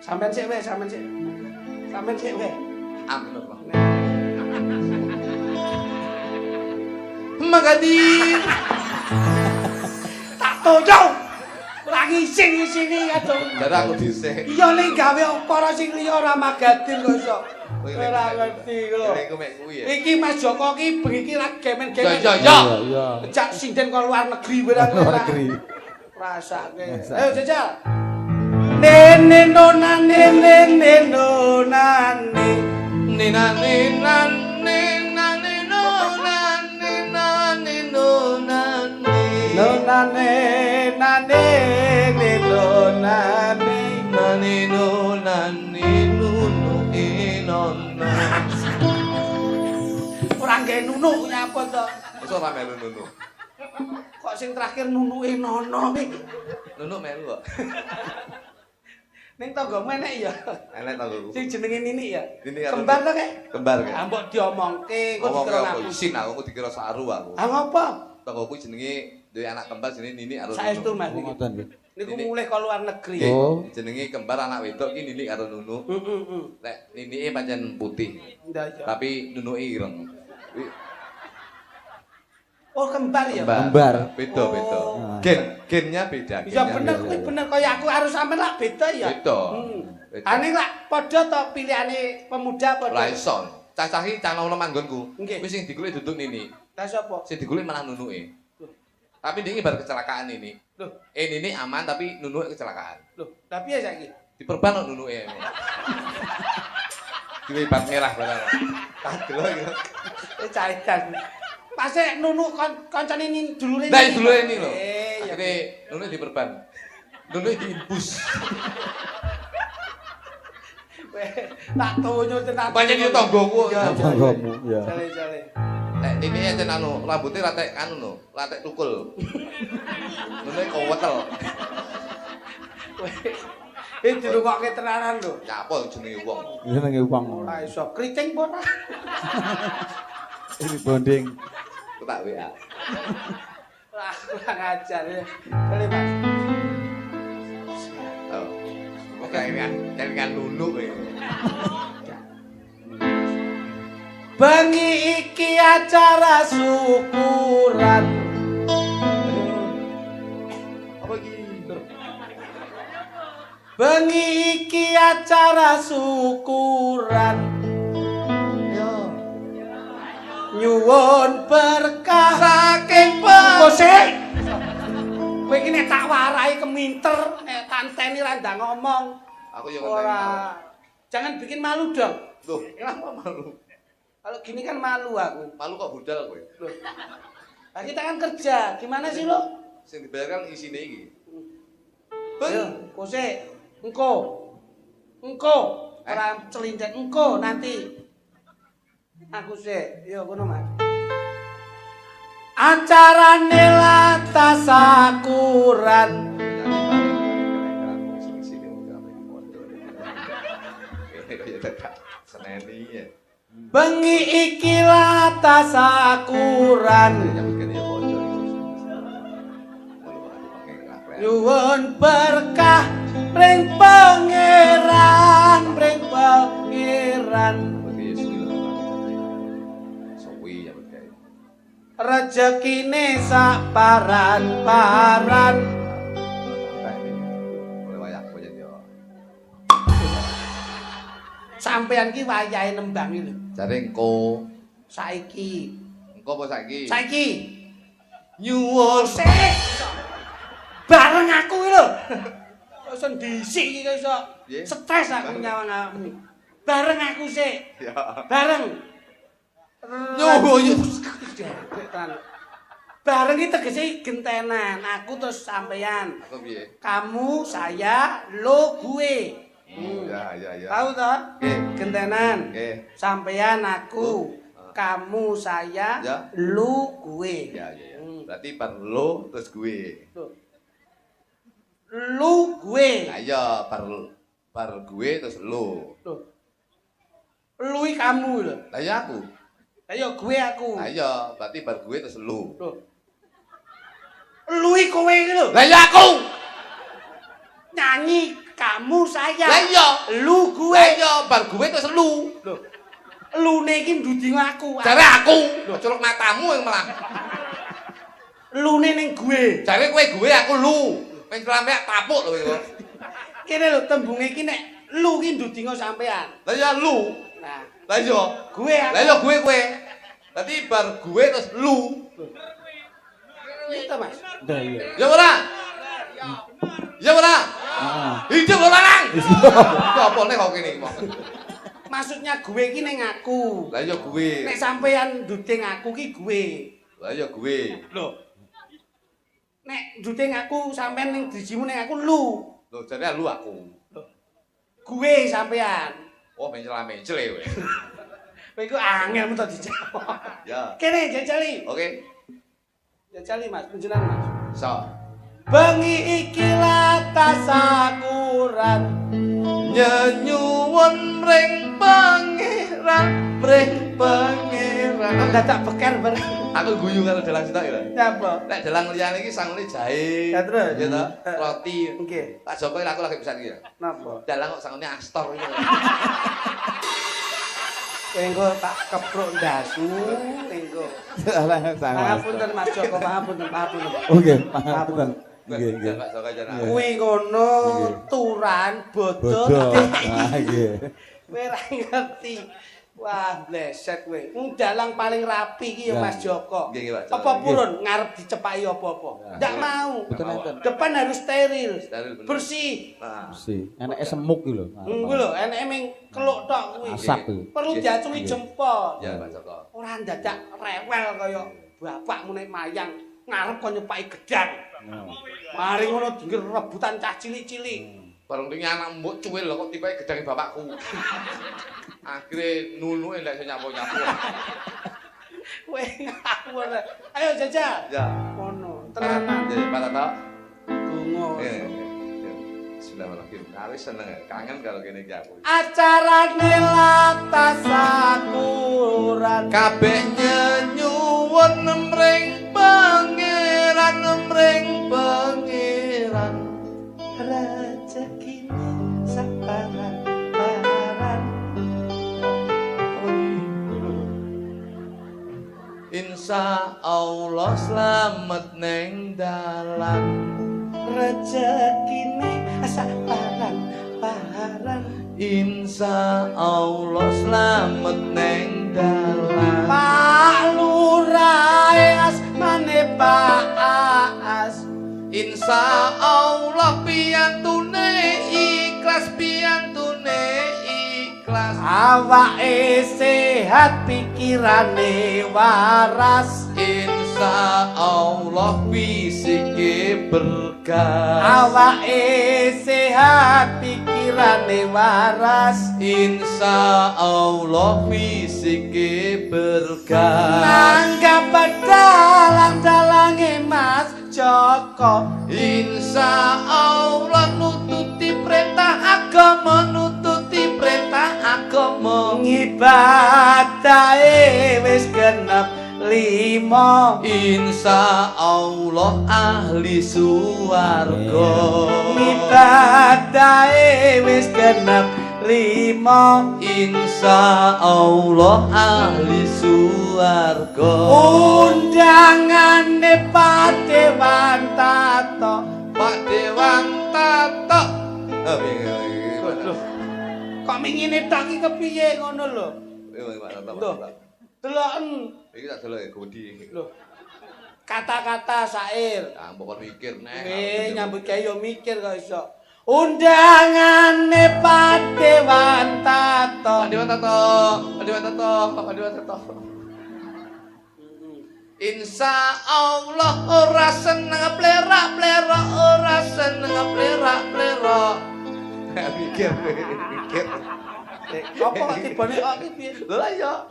Sampeyan sik wae. Amin Pak. Magadir. Tak tojo. Ora ngising-ngisingi kadung. Darah aku dhisik. Iya ning gawe para sing liya ora magadir kok iso. Ora ngerti lho. Iku mek kuwi ya. Iki Mas Joko ki bengi iki lagi gemen-gemen. Iya. Cak sinden kok luar negeri barang. Luar negeri. Rasake. Ayo jajal. Nene nonane nene nonane. Ninane nane nane nonane nane nonane. Nonane nane nonane. Nane nonane nunu inona. Ora nggae nunuk nyapa to? Wis ora melu nunu. Kok sing terakhir nunuke nono iki. Nunu melu kok. Ning tanggamu enek ya. Enek tanggoku. Sing jenenge Nini ya. Nini karo Kembar to kek? Kembar kek. Ah mbok diomongke kok Ngomong dikira apa? ngaku. Isin aku dikira saru aku. Ah ngopo? Tanggoku jenenge duwe anak kembar jenenge Nini karo Saestu Mas niki. Ngoten nggih. Niku mulih kok luar negeri. Nggih, Oh. jenenge kembar anak wedok iki Nini karo Nunu. Lek Ninike pancen putih, Ndak ya. tapi Nunuke ireng. Oh kembar ya. Kembar. Beda. Oh. Gennya beda. Ya gennya bener beda. kuwi bener kaya aku harus sampean lak beda ya. Beda. Beda. Ane lak padha to pilihane pemuda padha. Lah iso. Cah-cahi canono manggonku. Nggih. Wis sing digolek duduk Nini. Lah sapa? Sing digolek malah Nunuke. Tapi dia bar kecelakaan ini. Loh, Nini aman tapi Nunuke kecelakaan. loh, tapi ya saiki. Diperban kok Nunuke. Diwe bat merah barang. Tak delok iki. Caritan. Pase nunu kancane ini dulure Nah, dulure ini lho. Ya. Akhire Nunuke diperban. Nunuke diimpus. Tak tonyo tenan. Pancen yo tanggoku. Tanggomu, ya. Jale. Nek ini aja anu, rambutnya ratek anu no, ratek tukul. Nunuke kowetel. Iki dirungokke tenanan lho. Nyapa jenenge wong. Jenenge wong. Ora iso kriting apa ora? Ini bonding. Ku tak WA. Wah, kurang ajar ya. Jale Mas. Oh. Kok kayak kan Nunu kowe. Bengi iki acara syukuran. Apa iki? Bengi iki acara syukuran. Yo. Nyuwun berkah Saking Kosek. Kowe iki nek tak warai keminter, nek tanteni ra ndang ngomong. Aku yo Ora. Jangan bikin malu dong. Loh, kenapa malu? Kalau gini kan malu aku. Malu kok budal kowe. Loh. Nah, kita kan kerja. Gimana sih lo? Sing dibayar kan isine iki. Ayo, Kosek. Engko. Ora celintet engko nanti. Aku sih, yo kono Mas. Acarane latasakuran. Bengi iki latasakuran. Nyuwun berkah ring pangeran, ring pangeran. Rezekine sak paran-paran. Sampeyan ki wayahe nembang iki lho. Jare engko. Saiki. Engko apa saiki? Saiki. Nyuwun Sik. Bareng aku iki lho. Kok iso ndisik iki kok iso. Stres aku nyawang awakmu. Bareng aku sik. Ya. Bareng. Nyuwun. Bareng iki tegese gentenan. Aku terus sampeyan. Aku piye? Kamu, saya, lo, gue. Ya. Tahu toh? Nggih. Gentenan. Nggih. Sampeyan aku, kamu, saya, Ya. lu, gue. Ya. Berarti bar lo terus gue. Lu, gue. Nah, iya, bar gue terus lo. Lu iki kamu lho. Lah ya aku. Ayo gue aku. Nah, iya, berarti bar gue terus lo. Lu iki kowe iki lho. Lah ya aku. Nyanyi kamu, saya. Lah iya. Lu, gue. Lah iya, bar gue terus lo. Lune iki ndudingo aku. Jare aku. Colok matamu yang malah. Lune ning gue. Jare kowe gue aku lu. Wis lampe tapuk lho kowe. Kene lho tembunge iki nek lu iki ndudingo sampean. Lah ya lu. Nah, Lah iya. gue aku. Lah iya gue kowe. Berarti bar gue terus lu. Itu Mas. Dah iya. Ya ora? Ya ora? Heeh. Hidup lo larang. Apa nek kok kene iki. Maksudnya gue iki ning aku. Lah iya gue. Nek sampean nduding aku ki gue. Lah iya gue. Lho. Nek nduding aku sampean ning drijimu ning aku lu. Lho jare lu aku. Gue sampean. Oh mencela-mencel kowe. Kowe iku angel mung dijawab. Ya. Kene jajali. Oke. Jajali Mas, panjenengan Mas. So. Bengi iki latasakuran. Nyenyuwun ring pangeran, ring pangeran. Dadak beker bareng. Aku guyu karo dalang sitok ya. Napa? Nek dalang liyane iki sangune jahe. Ya terus? Ya toh, roti. Nggih. Pak Joko aku lagi pisan iki ya. Napa? Dalang kok sangune Astor iki. Engko tak kepruk ndasu, engko. Salah salah. Pangapunten Mas Joko, pangapunten. Oke, pangapunten. Nggih, nggih. Pak Joko aja. Kuwi ngono turan bodho. Bodoh. Nah, nggih. Kowe ra ngerti. Wah, bleset kowe. Wong dalang paling rapi iki ya Mas Joko. Nggih, nggih, Pak Joko. Apa purun ngarep dicepaki apa-apa? Ndak mau. Betul enten. Depan harus steril. Steril, bener. Bersih. Nah, Si, enake semuk iki lho. Kuwi lho, eneke ming keluk tok kuwi. Asap iki. Perlu diacungi jempol. ya Pak Joko. Ora dadak rewel kaya bapakmu nek mayang ngarep kok nyepaki gedang. Mari ngono dinggir rebutan cah cilik-cilik. Bareng ning anak mbok cuwil lho kok tipe gedange bapakku. Akhire nunuke ndak iso nyapu-nyapu. Kowe ngawur. Ayo jajal. Ya. Ngono, tenanan. Ya, Pak Tato. Donga. Bismillahirrahmanirrahim. Aku seneng kangen karo kene iki aku. Acarane latasakuran. Kabeh nyenyuwun mring pangeran, mring pangeran. Rezekine saparan paran. Insya Allah selamat neng dalan. Rezekine saparan paharan. Insya Allah selamat neng dalan. Pak Lurah asmane Pak Aas. Insya Allah piyantune ikhlas, piyantune ikhlas. Awake sehat pikirane waras. Insya Allah fisike bergas. Awake sehat pikirane waras. Insya Allah fisike bergas. Nanggap dalang-dalange Mas Joko. Insya Allah nututi perintah agama, nututi perintah agama. Ngibadahe wis genep 5. Insya Allah ahli suwarga. Ngibadahe wis genep 5. Insya Allah ahli suwarga. Undangane Pak Dewantato. Pak Dewantato. Kok mingine tok iki kepiye ngono lho? Lho, deloken. Iki tak delok ya godi. Lho. Kata-kata syair. Ah, pokok mikir nek. Nyambut gawe yo mikir kok iso. Undangane Pak Dewantato. Pak Dewantato, Pak Dewantato, Pak Dewantato. Insya Allah ora seneng plerak-plerak, ora seneng plerak-plerak. Mikir, mikir. Apa kok tibane kok iki piye? Lho lah ya.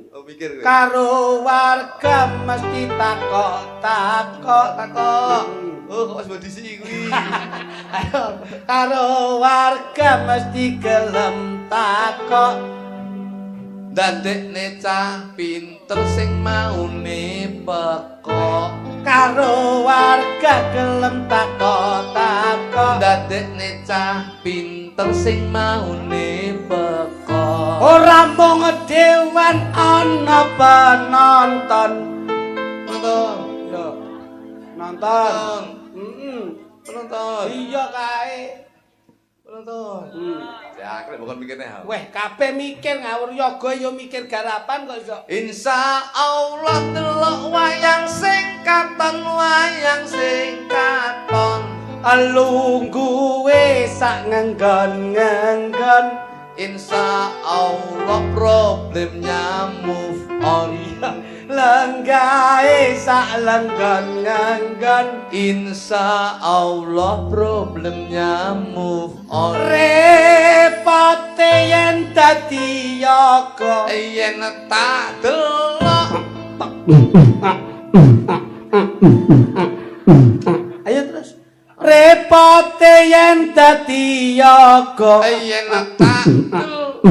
Oh mikir kowe. Karo warga mesti takok-takok. Takok. Oh, kok wis disi kuwi. Ayo, karo warga mesti gelem takok. Dadekne cah pinter sing maune pekok. Karo warga gelem takok-takok. Dadekne cah pinter sing maune pekok. Ora mung dewan ana penonton. Nonton. Yo. Nonton. Nonton. Penonton. Iya kae. Penonton. Ya, aku bukan mikirnya hal. Weh, kabeh mikir ngawur yoga yo mikir garapan kok iso. Insya Allah delok wayang sing katon, wayang sing katon. Lungguhe sak ngenggon-ngenggon. Insya Allah problemnya move on. Lenggahe sak lenggon-ngenggon. Insya Allah problemnya move on. Repote yen dadi yoga. Yen tak delok. Ayo terus. Repote yen dadi yoga. Yen tak delok.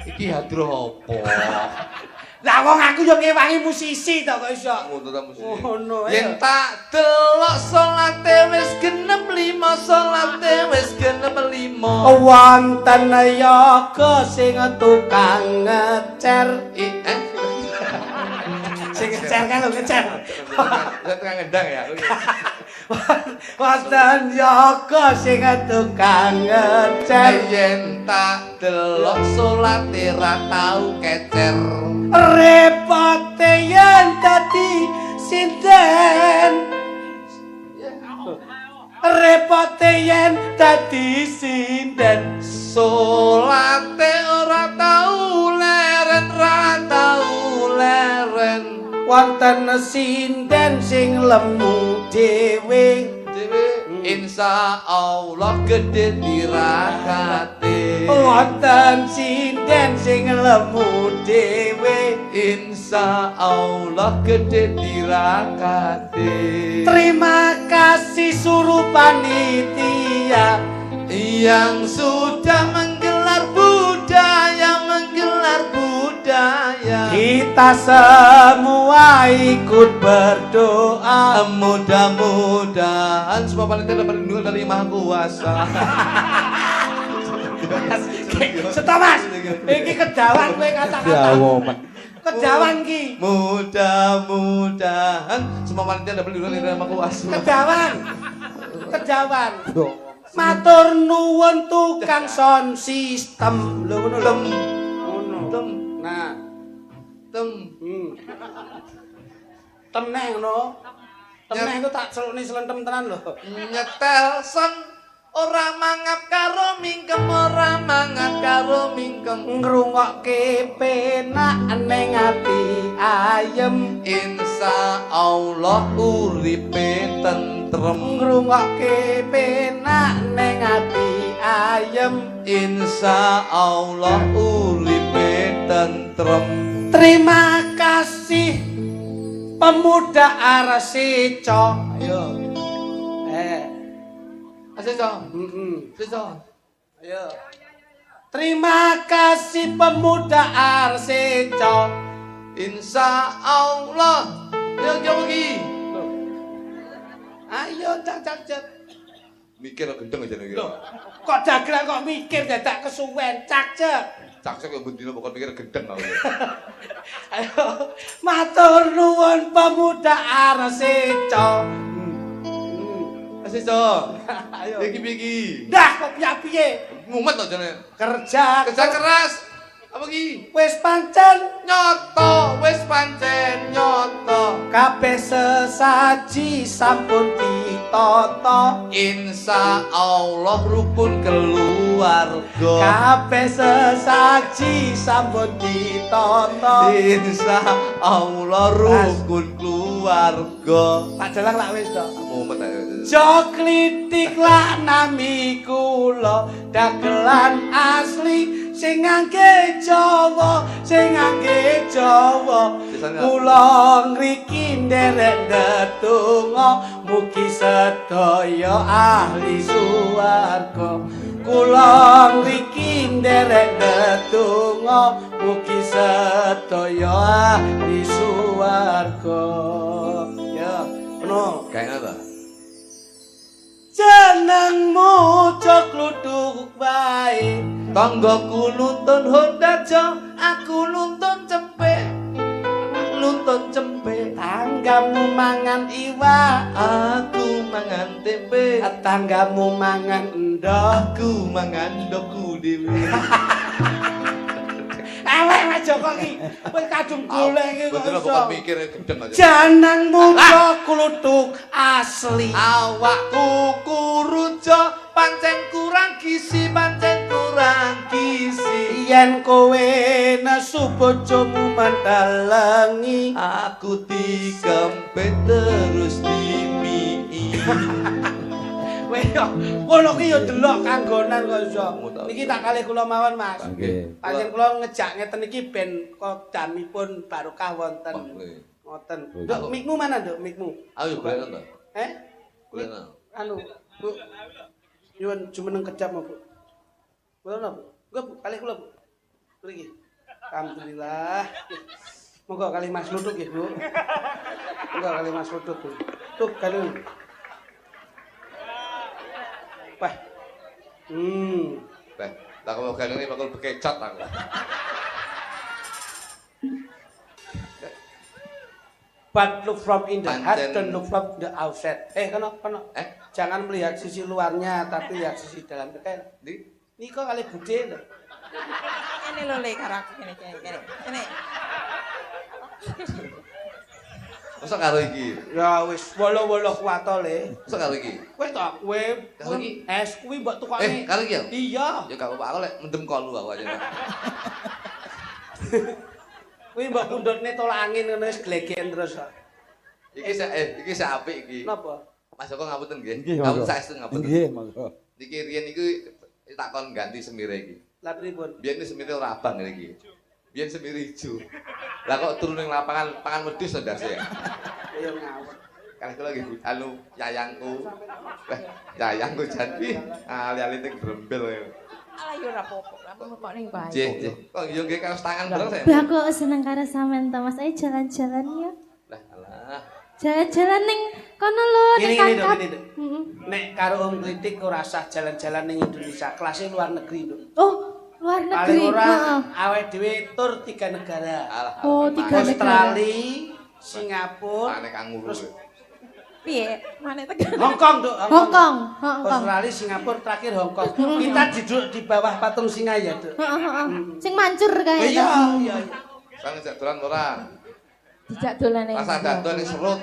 Iki hadro apa? Lah wong aku yo ngewangi musisi to kok iso. Ngono ta musik. Ngono ae. Yen tak delok salate wis genep 5, salate wis genep 5. Wonten yoga sing tukang ngecer. Sing ngecer kan lho ngecer. Saya tukang ngendang ya. Wonten yoga sing tukang ngecer. Yen tak delok salate ra tau kecer. Repote yen dadi sinden. Repote yen dadi sinden. Salate ora tau leren, ra tau leren. Wonten sinden sing lemu dhewe. Insya Allah gede tirakate. Wonten sinden sing lemu dhewe. Insya Allah gede tirakate. Terima kasih suruh panitia yang sudah menggelar budaya, menggelar budaya. Kita semua ikut berdoa. Mudah-mudahan semua panitia dapat perlindungan dari Maha Kuasa. Stop Mas. Iki kejawan kowe kata-kata. Jawoman. Kejawan ki. Mudah-mudahan semua panitia dapat liburan irama kuas. Kejawan. Matur nuwun tukang sound system. Lho ngono lho. Ngono. Nah. Teneh ngono. Teneh itu tak celukne selentem tenan lho. Nyetel son ora mangap karo mingkem, ora mangap karo mingkem. Ngrungokke penak ning ati ayem. Insyaallah uripe tentrem. Ngrungokke penak ning ati ayem. Insyaallah uripe tentrem. Terima kasih pemuda Arsico. Ayo. Arsico. Arsico. Ayo. Terima kasih pemuda Arsico. Insyaallah. Yo iki. Ayo cak. Mikir gendeng aja nek. Kok dagelan kok mikir dadak kesuwen cak. Cak kok bendina pokok mikir gendeng aku. Ayo, matur nuwun pemuda Arsico. Arsico. Ayo. Iki piye? Dah kok piye? Mumet to jane. Kerja keras. Apa ki? Wis pancen Nyoto, wis pancen nyoto. kabeh sesaji sampun ditata. Insyaallah rukun keluarga. Kabeh sesaji sampun ditata. Insyaallah rukun keluarga. Tak jelang lak wis to. Mumet ae. Jo klitik lak nami kula dagelan asli sing ngangge Jawa, sing ngangge Jawa. Kula ngriki nderek ndedonga mugi sedaya ahli swarga. Kula ngriki nderek ndedonga mugi sedaya ahli swarga. Ya, penuh. Kayaknya ta? Jenengmu cok luduk bae. Tanggaku nuntun Honda Jo, aku nuntun cempe. Nuntun cempe. Tanggamu mangan iwak, Aku mangan tempe. tanggamu mangan endok. Aku mangan doku dhewe. Elek aja kok iki. Kowe kadung golek iki kok Bener iso. pokok mikir gendeng aja. Jenengmu cok luduk asli. Awakku kurujo pancen kurang gizi, pancen kurang gizi. Yen kowe nesu bojomu mandalengi, Aku dikempet terus dimii. Weh yo, kono ki yo delok kanggonan kok iso. Niki tak kalih kula mawon, Mas. Nggih. Panjen kula ngejak ngeten iki ben kok damipun barokah wonten. Ngoten. Nduk, mikmu mana, Nduk? Mikmu. Ayo golek to. Golek. Anu, Bu. Nyuwun jumeneng kecap, Bu. Kula napa? Enggak, Bu, kalih kula, Bu. Mriki. Alhamdulillah. Monggo kalih Mas Luduk nggih, Bu. Monggo kalih Mas Luduk, Bu. Tuh, kalih. Wah. Teh, tak mau gandeng bakal bekecot aku. But look from in the heart, Pancen. don't look from the outside. Kono. Jangan melihat sisi luarnya, tapi lihat sisi dalam. Ini kok kali bude lho. Ini lho le karo aku kene. Masa karo iki? Ya wis wolo-wolo kuwato le. Masa karo iki? Wis to, kowe Karo iki? es kuwi mbok tukane. Karo iki ya? Iya. Ya gak apa-apa, aku lek mendem kolu aku aja. Kuwi mbok pundhutne tolak angin ngono wis glegeken terus. Iki sak apik iki. Napa? Mas Joko ngapunten nggih. Nggih, Ngapun monggo. saestu ngapunten. Nggih, monggo. Niki riyen iku takon ganti semire iki. Lah pripun? Biyen semire ora abang ngene iki. Biyen semire ijo. Lah kok turun ning lapangan pangan wedhus to ndase ya. Ya ngawur. Kan kula nggih anu yayangku. Yayangku jan ali-ali ning grembel. Ala yo ora apa-apa, kamu kok ning bae. Nggih. Kok yo nggih kaos tangan bareng saya. Bah kok seneng karo sampean to Mas. Ayo jalan-jalan ya. Lah alah. Jalan-jalan ning kono lho ning Ini Kangkap. Dok. Nek karo Om Kritik ora usah jalan-jalan ning Indonesia, kelasnya luar negeri, Dok. Oh, Luar Paling negeri. ora Heeh. awake dhewe tur 3 negara. Oh, 3 negara. Australia, Singapura, Aneh kanguru. terus Piye? Mana tekan? Hong Kong, Duk. Hong Kong. Hong Kong. Australia, Singapura, terakhir Hong Kong. Kita duduk di bawah patung singa ya, Duk. Heeh. Sing mancur kae. Iya, iya. Sang ngejak dolan ora? Dijak dolane. Rasa dadon ning serut.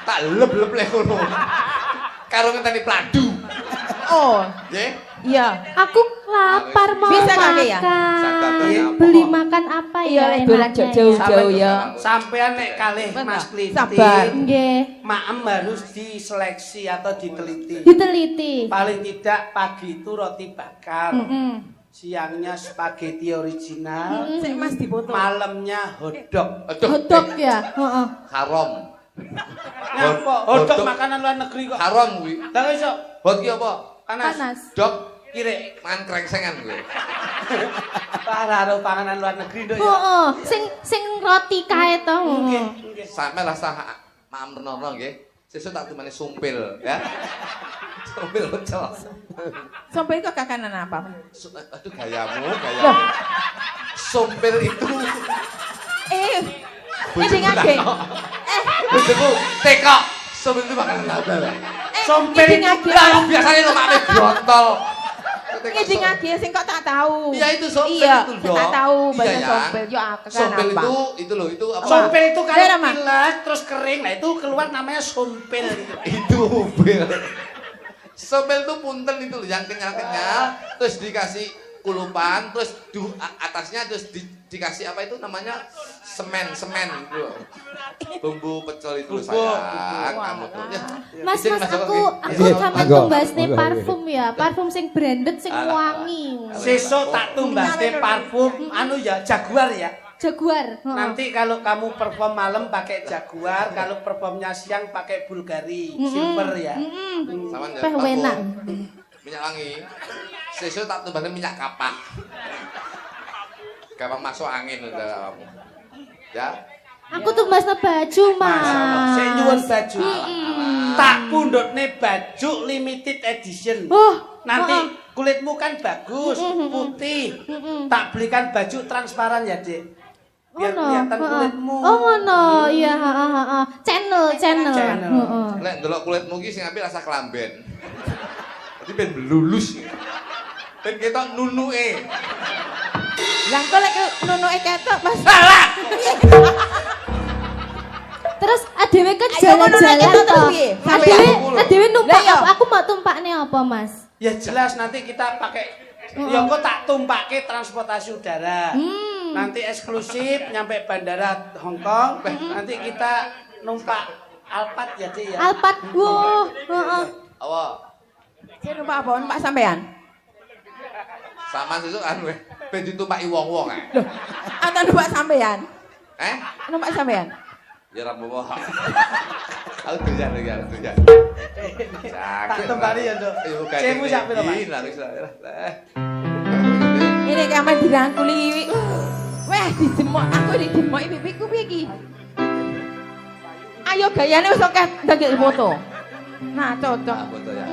Tak leb-leb le ngono. Karo ngenteni pladu. Oh, Nggih. iya. Aku lapar mau Bisa kali ya? makan. Beli makan apa Iya, ya? lek dolan enaknya jauh-jauh ya. Sampean nek kalih Bener. Mas Kliti, Sabar. Nggih. maem harus diseleksi atau diteliti. Diteliti. Paling tidak pagi itu roti bakar, siangnya spaghetti original, Sik Mas dipoto. malamnya hotdog. Aduh. Hotdog ya. Heeh. Haram. Ngapa? Hotdog makanan luar negeri kok. Haram kuwi. Lah iso Hot ki apa? panas. Panas. Dok, Kire mangan krengsengan kuwi. parah karo panganan luar negeri Duk ya. Heeh. Sing roti kae to. Nggih, Heeh. nggih. Sampe rasa maam renono nggih. Sesuk tak tumane sumpil ya. Sumpil pecel. Sampai kok kakanan apa? Aduh gayamu. Sumpil itu Ini ngake. bojoku teko. Sumpil itu makanan apa? Sompel Ini itu ngake. Lah biasanya lo mame botol. Ini ngake sing kok tak tahu. Iya itu sompel Iya, itu dong. tak tahu bahasa Iya, ya. sompel. Yo aku kan Sompel apa? itu loh, itu apa? sompel itu Daerah, kalau Mas. pilas terus kering, nah itu keluar namanya sompel. Itu umpil. Sompel itu punten itu loh, yang kenyal-kenyal, terus dikasih kulupan, terus atasnya terus dikasih apa itu namanya semen gitu. Bumbu pecel itu loh sayang, kamu tuh. Ya, Mas, izin, mas, Mas, aku Izin. sampe Monggo, tumbasne monggo, parfum ya, parfum sing branded sing Alah, wangi. Sesuk tak tumbasne parfum anu ya Jaguar ya. Jaguar. Heeh. Nanti kalau kamu perform malam pakai Jaguar, kalau performnya siang pakai Bulgari, silver ya. Saman ya, Teh parfum, wenak. minyak wangi. Sesuk tak tambahnya minyak kapak. Kapak masuk angin udah kamu. Ya. Aku tumbasne baju, Masyaallah, Mas. saya nyuwun baju. Tak pundhutne baju limited edition. Oh, Nanti heeh. kulitmu kan bagus, putih. Tak belikan baju transparan ya, Dek. Biar Ngono, kelihatan heeh. kulitmu. Oh, ngono. Iya, heeh. Channel. Channel. Heeh. Lek ndelok kulitmu ki sing apik rasa kelamben. Dadi ben blulus. Ben ketok nunuke. Lah kok lek nunuke ketok Mas. Salah. Terus adewe kan Ayo, ngono jalan-jalan lagi, to. terus piye? Adewe numpak Lah, iya. aku mau tumpakne apa, Mas? Ya jelas nanti kita pakai ya kok tak tumpake transportasi udara. Nanti eksklusif nyampe bandara Hong Kong. Nanti kita numpak Alphard ya, Dek ya. Alphard. Wow, heeh. Apa? Saya numpak apa? Numpak sampean. Sama sesuk anu ben ditumpaki wong-wong ae. Atau numpak sampean? Numpak sampean. Ya ra apa. Aku doyan. Tak tumpaki ya, Dok. Cemu sak pira, Mas? Ini kaman dirangkuli. Weh, dijemok aku dijemok pipiku piye iki? Ayo gayane wis akeh ndangek foto. Nah, cocok. Foto ya.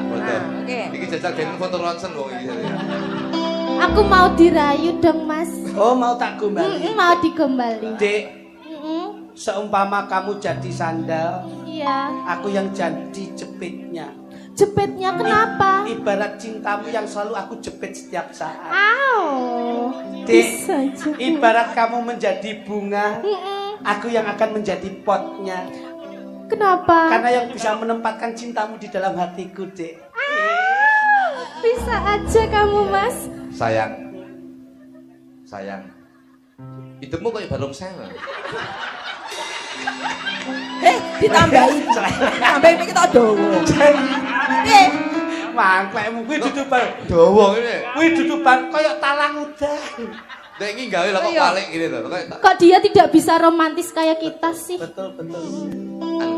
Foto. Oke. Iki jajal gen foto ronsen wong iki. Aku mau dirayu dong, Mas. Oh, mau tak gombali. Mau digombali. Dek, Mm-mm. seumpama kamu jadi sandal, Iya. aku yang jadi jepitnya. Jepitnya kenapa? Ibarat cintamu yang selalu aku jepit setiap saat. Au. Dek, Bisa aja. ibarat kamu menjadi bunga, Mm-mm. aku yang akan menjadi potnya. Kenapa? Karena yang bisa menempatkan cintamu di dalam hatiku, Dek. Bisa aja kamu, Mas. Sayang. Hidupmu kayak barong saya. Ditambahi. Tambahi iki tak dawa. Piye? Mangklekmu kuwi dudu bar. Dawa ngene. Kuwi dudu bar koyo talang udan. Nek iki gawe lah kok Iya. balik gini to. Kok dia tidak bisa romantis kayak kita sih? Betul, betul.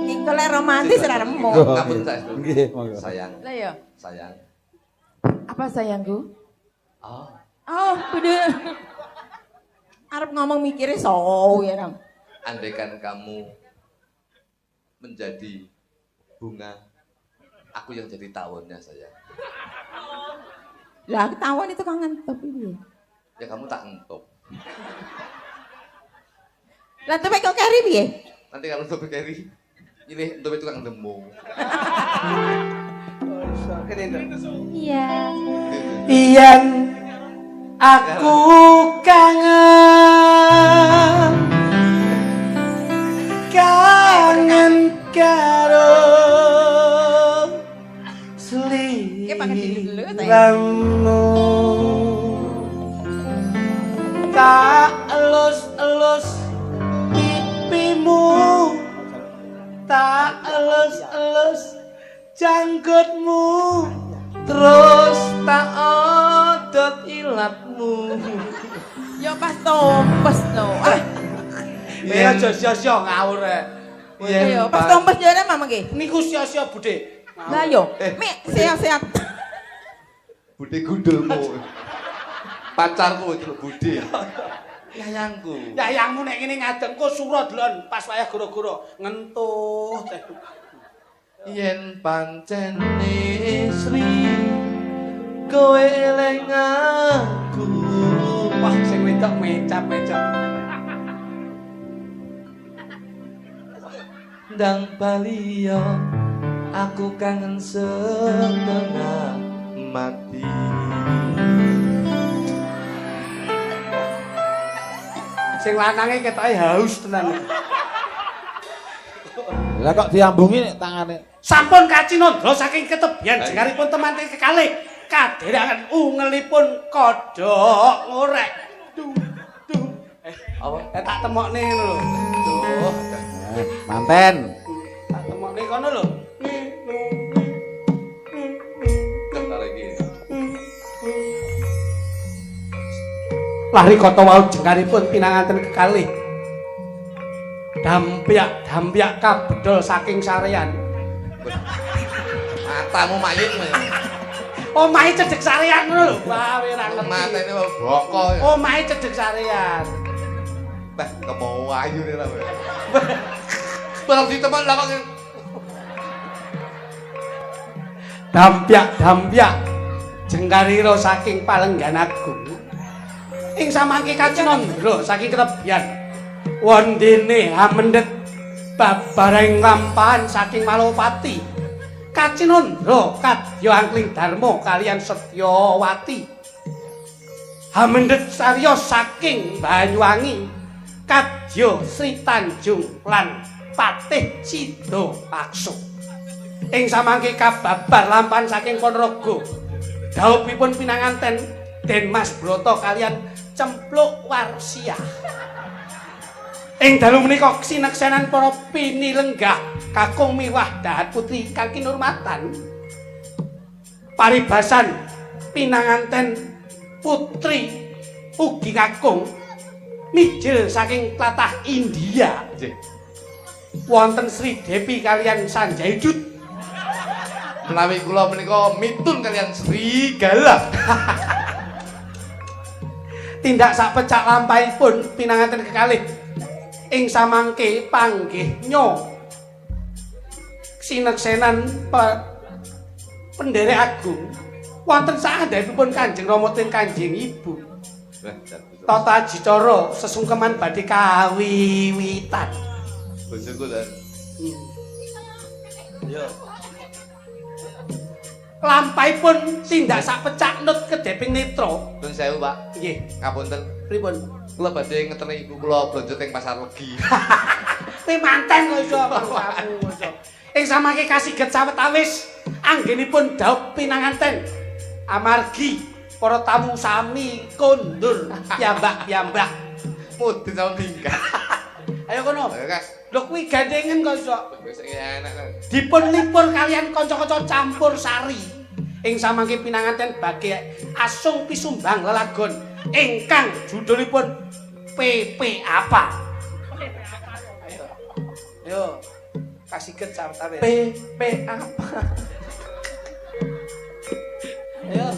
Iki lek romantis ora remo. Ngapun tak. Nggih, monggo. Sayang. Lah ya. Sayang. Apa sayangku? Oh. Oh, bener. Arep ngomong mikirnya so ya, Ram. Andaikan kamu menjadi bunga, aku yang jadi tawonnya sayang. Lah ketahuan itu kan ngentep piye? Ya kamu tak entuk. Lah tuh kok keri piye? Nanti kalau untuk carry, ini untuk itu tukang demo. Iya. Yen aku kangen karo Ki pakai dulu ta. sliramu tak elus-elus pipimu tak elus-elus janggutmu terus tak odot ilatmu. Yo pas tompes to. Ya aja sia-sia ngawur rek. Yo pas tompes jane mama ki. Niku sia-sia Budhe. Lah yo, Mik sehat-sehat. Bude gundulmu. Pacarku itu Bude. Yayangku. Yayangmu nek ngene ngadeng kok sura delon pas wayah goro-goro ngentuh teh. Yen pancen Sri kowe eling aku. Wah sing wedok mecap-mecap. Ndang bali yo aku kangen setengah mati. Sing lanange ketoke haus tenan. Lah kok diambungi nek tangane. Sampun kacinandra saking ketebian jengaripun temanten kekalih kadherangan ungelipun kodhok ngorek. Duh. Apa? Tak temokne ngono lho. Duh. Manten. Tak temokne kono lho. Bentar lagi. Lari kota wau jengaripun pinanganten kekalih. Dampyak kabedol saking sarean. Matamu mayit ya. Omahe cedhek sarean ngono lho. Wah, ora ngerti. Matene boko ya. Omahe cedhek sarean. Teh kemau ayu nih lah. Barang diteman lah kok. Dampyak jengkarira saking Palenggan Agung. Ing samangke kacinandra saking ketebian. Wondene hamendet babareng lampahan saking Malopati. Kacinandra kadya angkling darma kaliyan Setyawati. Hamendet sarya saking Banyuwangi kadya Sri Tanjung lan Patih Cida Paksa. Ing samangke kababar lampahan saking Ponorogo. Dhawuhipun pinanganten Den Mas Broto kaliyan Cempluk Warsiah. Ing dalu menika sineksenan para pinilenggah kakung miwah dahat putri ingkang kinurmatan. Paribasan pinanganten putri ugi kakung mijil saking tlatah India. Wonten Sri Devi kaliyan Sanjay Dut. Menawi kula menika mitun kalian serigala. Tindak sak pecak lampahipun pinanganten kekalih ing samangke panggih nyo sineksenan penderek agung wonten saandhapipun Kanjeng Rama ten Kanjeng Ibu tata adicara sesungkeman badhe kawiwitan. Bojoku dan. Yo. Lampahipun tindak sak pecak nut kedeping netra. Nuwun sewu, Pak. Nggih, Ngapunten. pripun? Kula badhe ngeteni ibu kula blonjo teng Pasar Legi. Kuwi manten kok iso kamu iso. Ing samangke kasiget sawetawis anggenipun dhawuh pinanganten amargi para tamu sami kondur piyambak-piyambak. Mudin sama tingkah. Ayo kono. Ayo, Kas. Lho kuwi gandengen kok iso. Wis enak kan. Dipun lipur kalian kanca-kanca campur sari. Ing samangke pinanganten bagi asung pisumbang lelagon ingkang judulipun PP apa? Ayo. Kasiget sawetawis. PP apa? Ayo.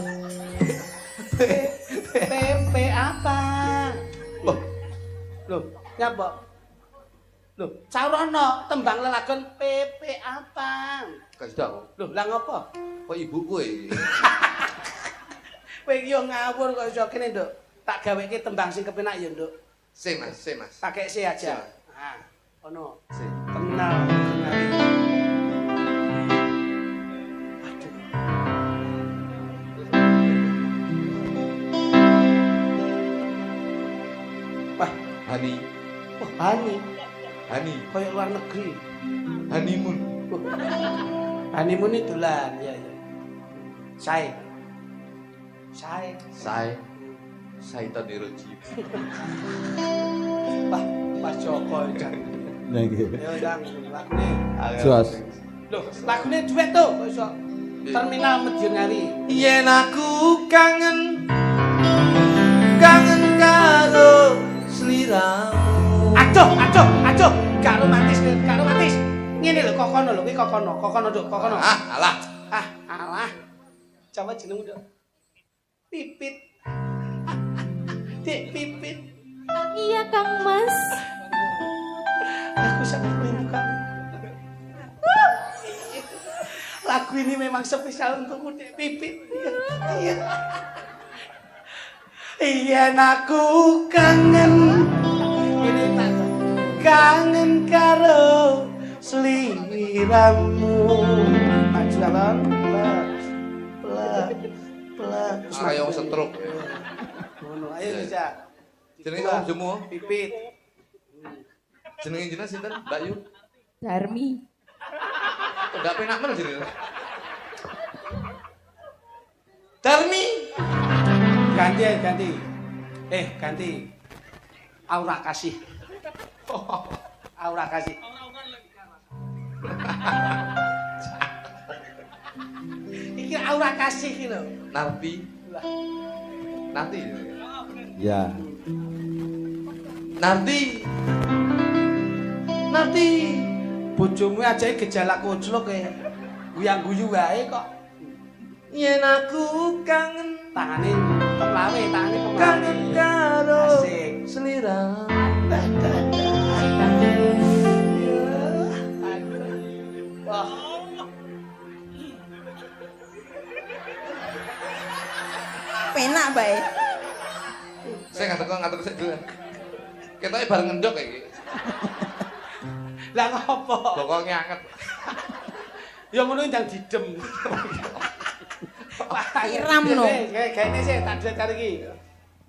PP apa? Loh, nyapa? Loh, Saurono tembang lelagon PP apa? Kasih aku. Loh, lah ngopo? Kok ibu kowe? Kowe iki yo ngawur kok iso kene, Nduk. Tak gaweke tembang sing kepenak ya, Nduk. C Mas. Pakai C aja. C. Nah, ono. C. Kenal. Wah, Hani. oh, Hani. Hani. Kayak luar negeri. Honeymoon. Honeymoon itu dolan, ya ya. Sae. Saitan dirojib. Pak Joko jan. Nggih. Ya ndang lagune. Jos. Loh, lagune duet to kok iso. Terminal Madiun Ngawi. Yen aku kangen karo sliramu. Aduh, gak romantis. Ngene lho, kokono lho, kuwi kokono, Nduk, kokono. Alah. Alah. Coba jenengmu, Nduk. Pipit. Dik Pipit. Iya Kang Mas. Aku sangat rindu kamu. Lagu ini memang spesial untukmu, Dik Pipit. Iya. Iya, aku kangen. Ini tak kangen karo sliramu. Maju alon, pelak. Ayo setruk. Ngono, ayo bisa. Jenenge kamu jemu? Pipit. Jenenge jenengan sinten? Mbak Yu. Darmi. Enggak penak men jenenge. Darmi. Ganti. Ganti. Aura kasih. Aura kasih. Iki aura kasih iki lho. Nanti. Ya. Nanti bojomu aja gejala koclok e. Guyang-guyu wae kok. Yen aku kangen Tangane kemlawe. kangen karo Asik. sliramu. Wah. Penak bae. Saya ngatur sik dulu. Ketoke bareng ngendok iki. Lah ngopo? Bokonge anget. Ya ngono ndang didem. Iram no. Kayaknya sih tak duet kali iki.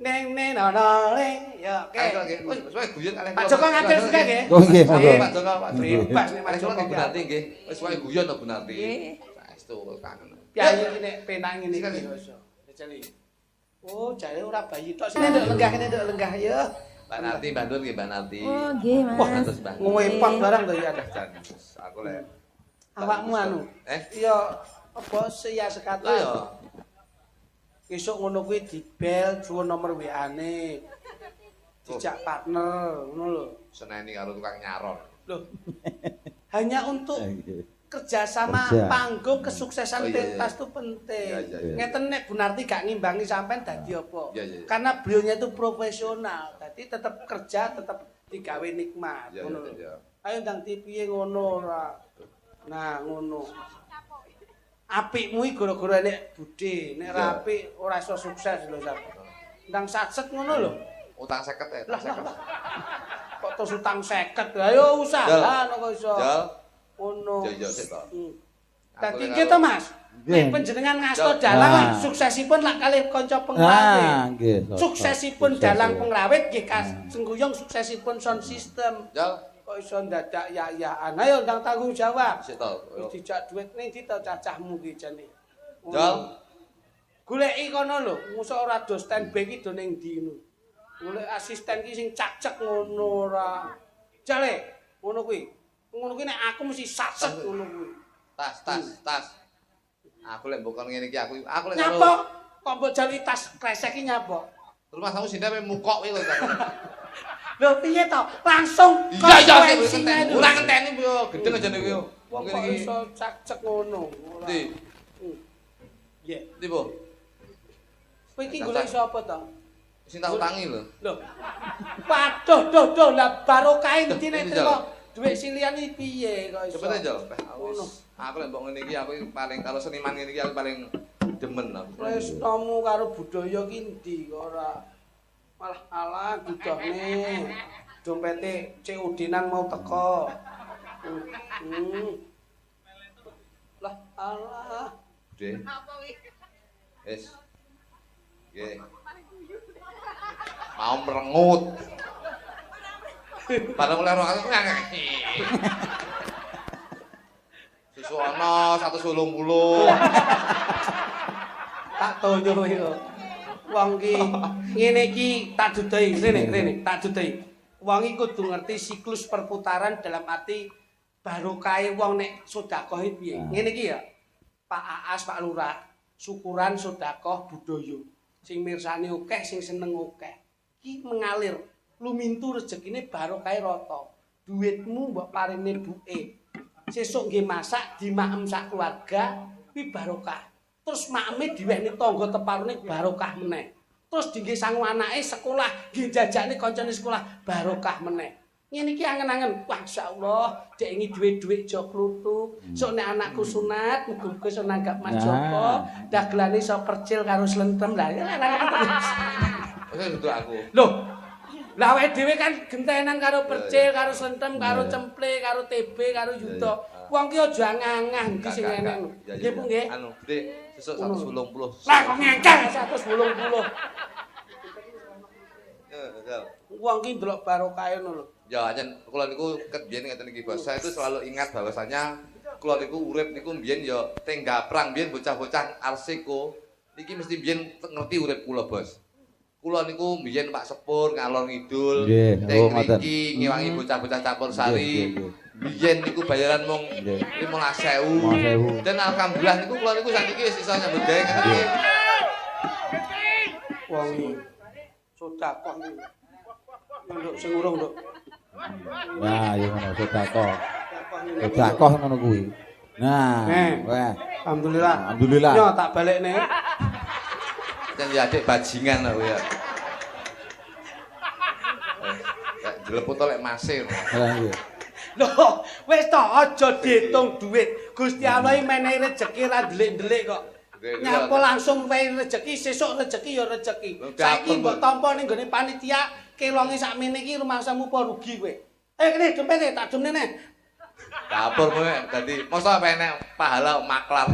Neng nono leng. Ya, oke. Ayo nggih. Wis wae guyon kalih. Pak Joko ngatur juga nggih. Oh nggih, Nggih, monggo. Pak Joko, Pak Joko. Bebas nek Pak Kalih Joko kula Bu Narti nggih. Wis wae guyon to Bu Narti. Nggih. Saestu kangen. Ya iki nek penak ngene iki iso. Jeli. Oh, jare ora bayi tok. Sini nduk lenggah ya. Mbak Narti bandur nggih Mbak Narti. Oh, nggih, Mas. Wah, terus Mbak. Ngempang barang to ya. Jan, aku lek Awakmu anu. Ya apa sia sekata. Lah ya. Besok ngono kuwi dibel suwun nomor WA-ne. Dijak partner, ngono lho. Seneni karo tukang nyaron. Loh. Hanya untuk kerjasama Kerja. panggung kesuksesan Oh, iya, iya. pentas itu penting. Iya, iya, iya. Ngeten nek Bu Narti gak ngimbangi sampean dadi apa? Iya, iya, iya. Karena beliaunya itu profesional. Jadi tetap kerja, tetap digawe nikmat. Iya, Ngono iya, lho. iya. Ayo ndang piye ngono ora. Nah, ngono. Apikmu iki gara-gara nek budhe, nek Iya. ra apik ora iso sukses lho, Sar. Ndang satset ngono lho. Utang 50 ya, Lah, utang 50. lah. Kok terus utang 50. Ayo usaha kok iso. Jal. Ngono. Iya, sik to. Dadi Aku nggih to, Mas. Nggih. Nek panjenengan ngasto Jal. dalang lah, Nah. suksesipun lak kalih kanca pengrawit. nggih. Suksesipun Sukses, dalang ya. pengrawit nggih sengguyung suksesipun sound system. Jal. Kok iso ndadak ya-yaan. Ayo ndang tanggung jawab. Sik to. Wis dijak dhuwit ning ndi to cacahmu ki jane. Jal. Goleki kono lho, mosok ora do standby ki do ning ndi ngono. Golek asisten ki sing cacek ngono ora. Jale, ngono kuwi. Ngono kuwi nek aku mesti satset ngono kuwi. Tas. Aku lek mbok kon ngene iki aku lek Nyapa? Kok mbok jali tas kresek ki nyapa? Terus Mas aku sindene mukok kuwi lho. Lho piye to? Langsung Iya konsekuensinya ngenteni. itu. Ora ngenteni yo, gedeng aja niku yo. Wong Kok ngene iki. iso cacek ngono. Ora. Ndi? Iya. Ndi, Bu? Kowe iki golek iso apa to? Sing tak utangi lho. Lho. Waduh, doh, lah barokah endi nek Ini, terima dhuwit silian iki piye kok iso? Cepet aja. Aku Ngono. lek mbok ngene iki aku paling kalau seniman ngene iki aku paling demen aku. Tresnamu karo budaya ki ndi ora malah alah dudohne dompete COD-nan mau teko. Lah alah. Budhe. Wis. Nggih. Mau merengut. Barang oleh roh aku ngangek. Susu ana 180. Tak tonyo yo. Wong ki ngene iki tak dudohi, rene, tak dudohi. Wong iki kudu ngerti siklus perputaran dalam arti barokahe wong nek sedekah iki piye. Ngene iki ya. Pak Aas, Pak Lurah, syukuran sedekah budaya. Sing mirsani akeh, sing seneng akeh. Ki mengalir, lumintu rezekine barokahe rata. Duitmu mbok parine buke. Sesuk nggih masak dimaem sak keluarga kuwi barokah. Terus makeme diwehni tangga teparune barokah meneh. Terus dingge sangu anake sekolah, nggih jajakne kancane sekolah barokah meneh. Ngene iki angen-angen. Wah, insyaallah dek ngi duwe-duwe jo kluthuk. Sok nek anakku sunat, muga-muga iso nanggap Mas Joko, dagelane iso percil karo slentem lah. Wis itu aku. Loh, lah awake dhewe kan gentenan karo percil, karo slentem, karo cemple, karo TB, karo yuda. Wong ki aja ngangah iki sing ngene. Nggih, Bu nggih. Anu, Dik, sesuk 180. Lah kok ngengkeh 180. Ya, Wong ki ndelok barokahe ngono lho. ya ajen kula niku ket biyen ngeten iki Bos. Saya itu selalu ingat bahwasanya kula niku urip niku biyen ya teng gaprang biyen bocah-bocah arseko. Niki mesti biyen ngerti urip kula, Bos. Kula niku biyen Pak Sepur ngalor ngidul, teng mriki ngewangi bocah-bocah campur sari. Biyen niku bayaran mung 15.000. Dan alhamdulillah niku kula niku sakniki wis iso nyambut gawe ngeten iki. Wong iki sedekah iki. Nduk sing urung, Nduk. Nah, ya ngono sedekah. Sedekah ngono kuwi. Nah, wah. Alhamdulillah. Alhamdulillah. Yo tak balekne. Jan ya adik bajingan aku ya. Dileput oleh masir. Lah iya. Loh, wis to aja diitung duit. Gusti Allah iki menehi rejeki ra ndelik-ndelik kok. Nyapa langsung wae rejeki, sesuk rejeki ya rejeki. Saiki mbok tampa ning gone panitia kelonge sakmene iki rumangsamu apa rugi kowe. Kene dompete tak dumne neh. Dapur kowe dadi mosok penek pahala maklar.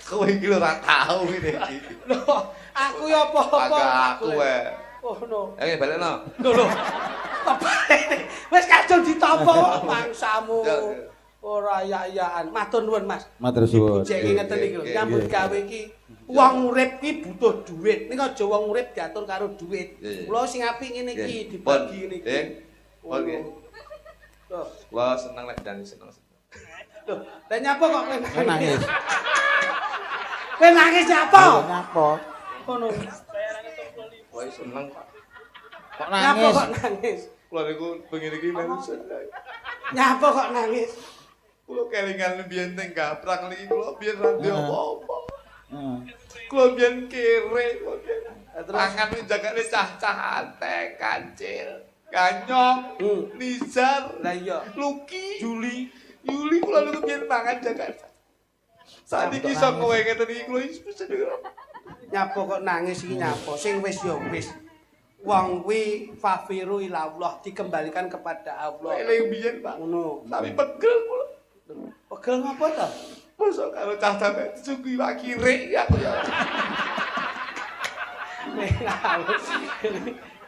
Kowe iki lho ora tau ngene iki. Loh, aku ya apa-apa. Aku wae. Oh no. Balekno. Lho. Wis kadung ditampa mangsamu. Ora ya-yaan. Matur nuwun, Mas. Matur suwun. Jek ngeten iki lho, nyambut gawe iki wong urip ki butuh duit. Ning aja wong urip diatur karo duit. Kula sing apik ngene iki dibagi niki. Pon nggih. Loh, Kula seneng lek dan seneng. loh, lah nyapa kok kowe Nangis. Kowe nangis nyapa? Nyapa? Ngono. Kowe seneng Pak. Kok Nyapa nangis? kok nangis? Kula niku pengen iki melu seneng. Nyapa kok nangis? Kula kelingan biyen teng gaprang niki kula biyen ra ndek apa-apa. Heeh. Kula biyen kere, kula biyen. Tangan njagane cah-cah anteng, kancil, ganyong, nizar, Lah iya, luki, Juli. Yuli kula niku biyen mangan Jakarta. Saniki iso kowe ngeten iki kula wis sedeng. Nyapa kok nangis iki nyapa? Sing wis ya wis. Wong kuwi fafiru ilallah dikembalikan kepada Allah. Eling biyen Pak. Ngono. Tapi pegel kula. Pegel ngapa to? Mosok karo cah sampe sugih wakire ya aku ya.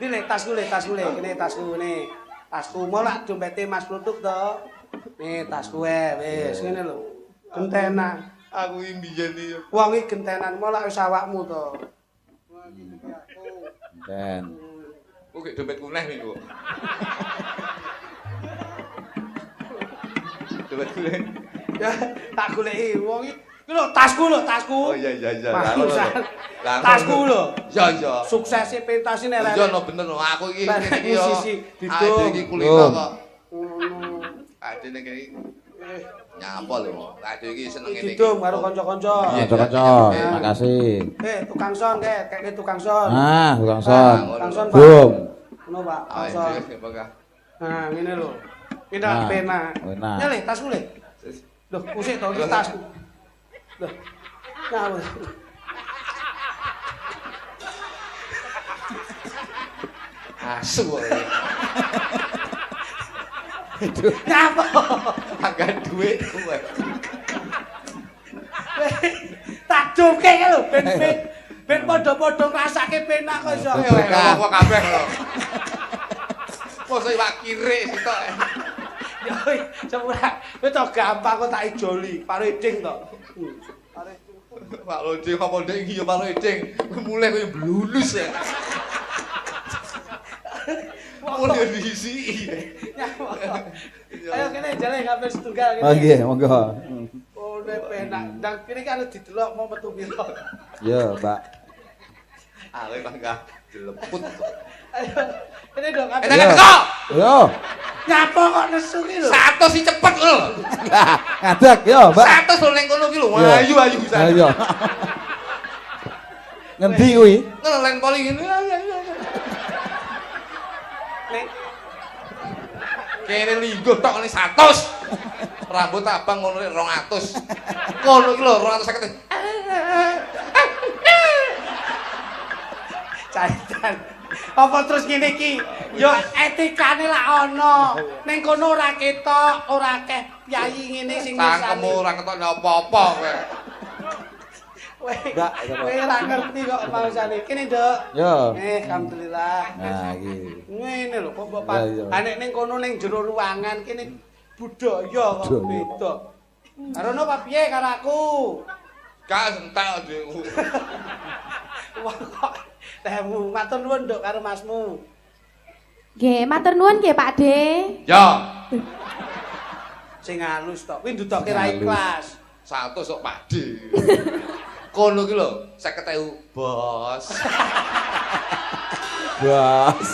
Ini tasku le, kene tasku ne. Tasku mau lak dompete Mas Plutuk to. Nih tasku wis ngene lho. Gentenan. Aku iki biyen iki. Wong iki gentenan mau lak wis awakmu to. Dan Oke dompetku neh niku. Dompetku neh. Ya tak goleki wong iki. Iki lho tasku lho, tasku. Oh iya. Manusan. Tasku lho. Iya. Suksese pentasi nek Iya no bener no. Aku iki iki yo. Musisi Ade didung. iki kulino kok. Ngono. Ade nek iki nyapa lho. Ade iki seneng ngene iki. Didung karo kanca-kanca. kanca-kanca, makasih. Tukang son kek tukang son. Ah, tukang son. Tukang son, Pak. Bum. Ngono, Pak. Ah, Tukang son. iya, Pak. Nah, ngene lho. Pena Nah, pena. pena. Ya le, tasku le. Loh, kusik to iki tasku. Loh. Ngawur. Asu kok. Ngapa? Agak duit kowe. Tak joke lho ben padha-padha ngrasake penak kok iso. Apa kabeh lho. Mosok iwak kirik sitok. Ya sepura. Wis to gampang kok tak ijoli, paro eding to. Pak Loding apa ndek iki ya Pak Loding. Mulai koyo blulus ya. Mulai diisi. Ayo kene jare ngapain setunggal kene. Oh nggih, monggo. Oh nek penak. Ndang kene kan didelok mau metu piro. Ya, Mbak. Ale mangga dileput. Ayo kene dong Eh, ngapain. tak kok. Yo. Nyapa kok nesu ki lho. Satu si cepet lho. Lah, ngadeg yo, Mbak. Satu lho ning kono ki lho. Iya. Ayu bisa. Ayo. Ngendi kuwi? Ngono len poli ngene. Nek Kene lingguh tok ngene 100. Rambut abang ngono 200. Ngono iki lho 250. Caitan. Apa terus ngene iki? Ya etikane lak ana. Ning kono ora ketok, ora akeh piyayi ngene sing Cangkemmu ora ketok apa-apa kowe. Mbak, kowe ora ngerti kok maksane. Kene, Nduk. Yo. Alhamdulillah. Nah, iki. Ngene lho kok mbok Ya, iya. nek ning kono ning jero ruangan kene budaya kok beda. Karono apa piye karo aku? Gak entek dhewe. Wah kok temu matur nuwun Nduk karo Masmu. Nggih, matur nuwun nggih Pak De. Ya, Sing halus tok. Kuwi ndudokke ra Halus. ikhlas. 100 sok padi. Kono ki lho 50.000 bos. Bos.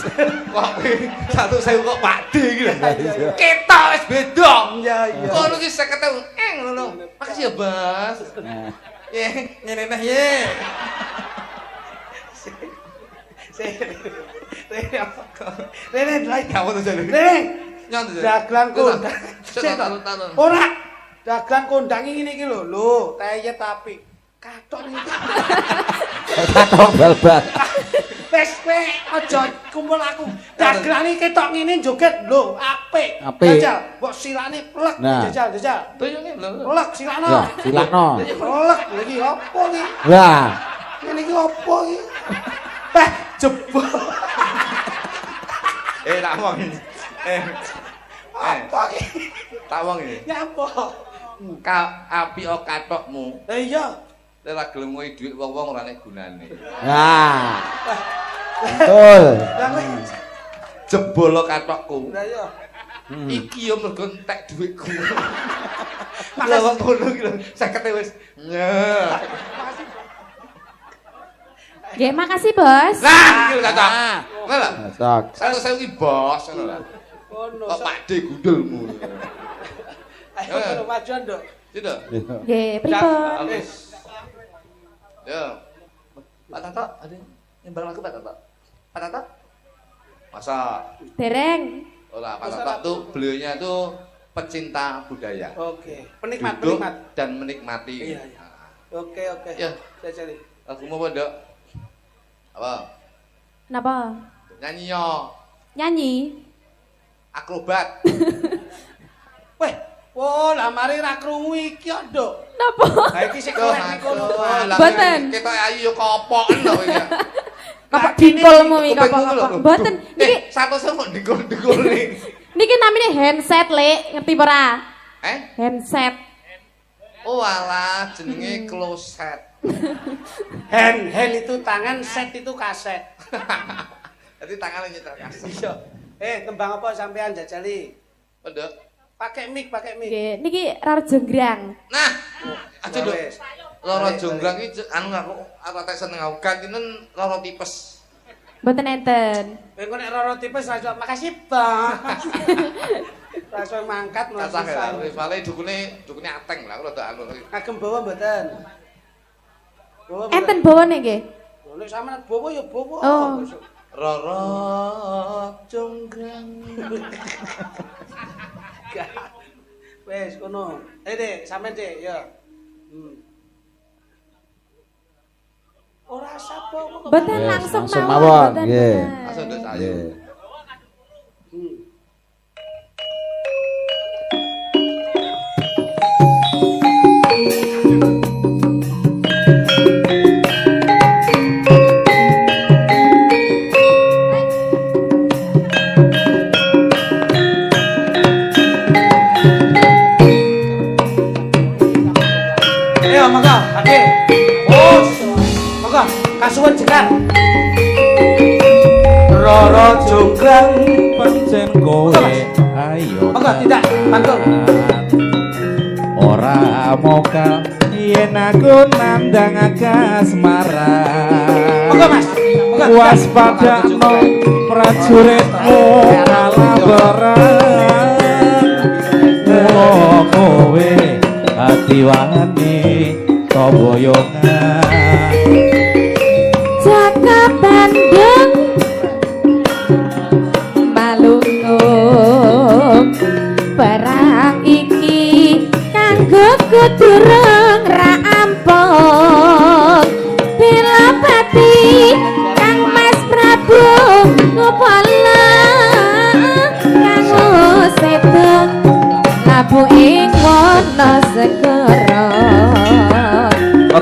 Kok kowe 100.000 kok padi iki lho. Iya. Ketok wis beda. Iya iya. Kono ki 50.000 ngono. Makasih ya, Bos. Nah, Ye, ngene neh ye. Rene lagi Kamu tuh jadi. Rene Nyantu jadi. dagelan kondang. Taruh. Ora. Dagelan kondang ngene iki lho. Lho, teyet tapi katok iki. katok bal-bal. Wes kowe aja kumpul aku. Dagelan iki ketok ngene joget lho, apik. Apik. Jajal, mbok silane plek Nah. jajal. Tuyungnya lho. Plek silano. Ya, silakno. Plek iki opo iki? Lah, Ngene iki opo iki? Jebol. Tak wong ini. Apa iki? Tak wong ini. Nyapa? Api o katokmu. Lah iya. Nek ora gelem ngoyi dhuwit wong-wong ora nek gunane. nah. Betul. Lah kowe Jebol katokku. lah iya. Iki yo mergo entek dhuwitku. Makasih. Lah wong kono iki lho 50 wis. Nyeh. Nggih, makasih, Bos. Lah, iki lho cocok. Ngono lho. Cocok. 100.000 ki bos ngono lho. Ngono. Kok pakde gundulmu. Ayo kono majuan, Nduk. Gitu. Nggih, pripun? Halus. Ya. Pak Tato, ada nyembang lagu Pak Tato. Pak Tato? Masa? Dereng. Ora, Pak Tato tuh beliaunya tuh pecinta budaya. Oke. Penikmat, Duduk penikmat. dan menikmati. Iya, iya. Oke, oke. Ya. Jajali. Lagu mau Dok? Apa? Napa? Nyanyi yo. Nyanyi. Akrobat. Weh, oh, lah mari ra krungu iki kok, Nduk. Napa? Lah iki sing kolek ning kono. Mboten. Ketok ayu yo kopoken lho iki. Kapok dingkulmu iki kapok. Mboten. Niki Satu kok dingkul-dingkul nih. niki namine handset, Lek. Ngerti apa ora? Handset. Oh alah, jenenge kloset. Hand itu tangan, set itu kaset. Jadi tangannya nyetel kaset. Iya. Kembang apa sampean jajali? Nduk. Pakai mic. Nggih, niki Raro Jonggrang. Nah, aja Nduk. Wes. Loro jonggrang iki anu aku ate seneng aku gantinen loro tipes. Mboten enten. Kowe nek roro tipes ra iso makasih, Bang. Ra iso mangkat Cacah ya, mlaku. rivale dukune ateng lah, aku rada anu. Kagem bawa mboten? Bawa mboten? Enten bawane nggih. Nek sampean bawa ya bawa. Oh. Roro jonggrang. Wes kono. Dek, sampean Dek, ya. Ora sapa kok. Mboten Wes, langsung langsung mawon. mawon, Mboten, nggih. mboten. Langsung nduk sayu. Nggih. Ayo monggo, Ade. Bos. Monggo, kasuwun jekar. Roro jonggrang pancen kowe ayo Monggo tidak pantun. ora mokal yen aku nandang kasmaran Monggo Mas. Monggo. waspadakno prajuritmu kalabaran mula kowe ati wani toboyongan Jaka Bandung Malungung perang iki kanggo kudurung ra ampun bela pati Kang Mas Prabu ngopala kanggo sedeng labu ing wana segara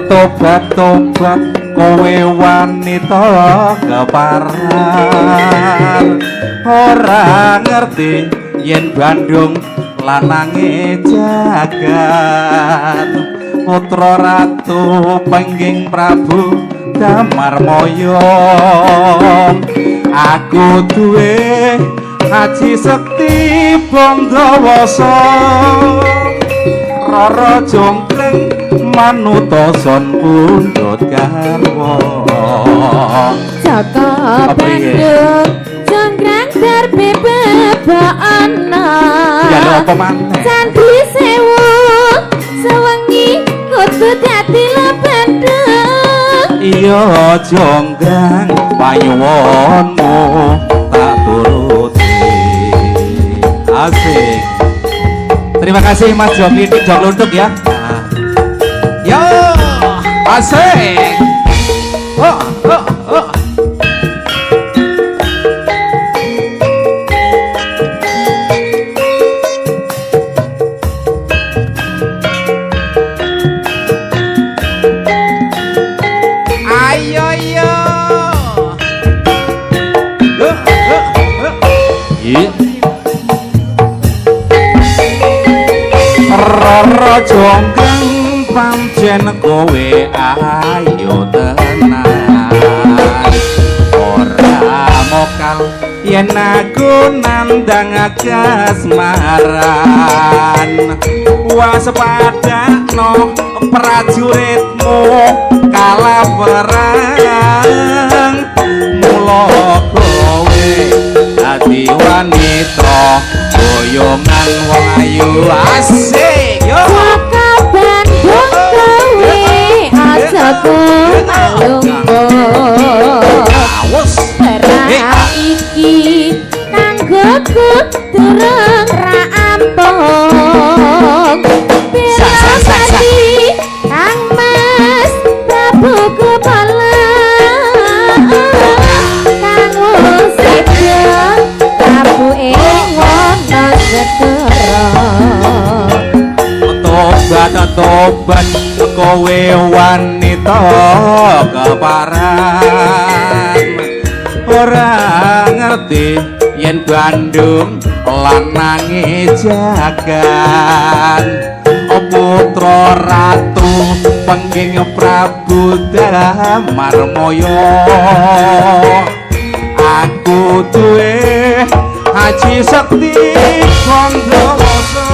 tobat-tobat kowe wanita keparan ora ngerti yen Bandung lanange jagat putra ratu pengging Prabu Damarmaya aku duwe Haji Sekti Bandawasa Rara Jonggrang manutoson pundhut garwa Jaka Bandung jonggrang darbe bebana ya lho apa maneh Candhi Sewu sewengi kudu dadi Bandung iya jonggrang panyuwunmu tak turuti asik terima kasih Mas Joki Jok Luntuk ya yo asik oh. ayo yo Rara jonggrang pancen kowe ayo tenan ora mokal yen aku nandang kasmaran waspadakno prajuritmu kalaperang mula kowe dadi wanita boyongan wong ayu asik yo Jaka Bandung kowe aja kumalungguh perang iki kanggo kudurung ra ampun bela pati Kang Mas Prabu Kepala kanggo sedeng Prabu ing wana segara tobat kowe wanita keparan ora ngerti yen Bandung lanange jagat putra ratu pengging Prabu Damarmaya aku duwe Haji Sekti Bandawasa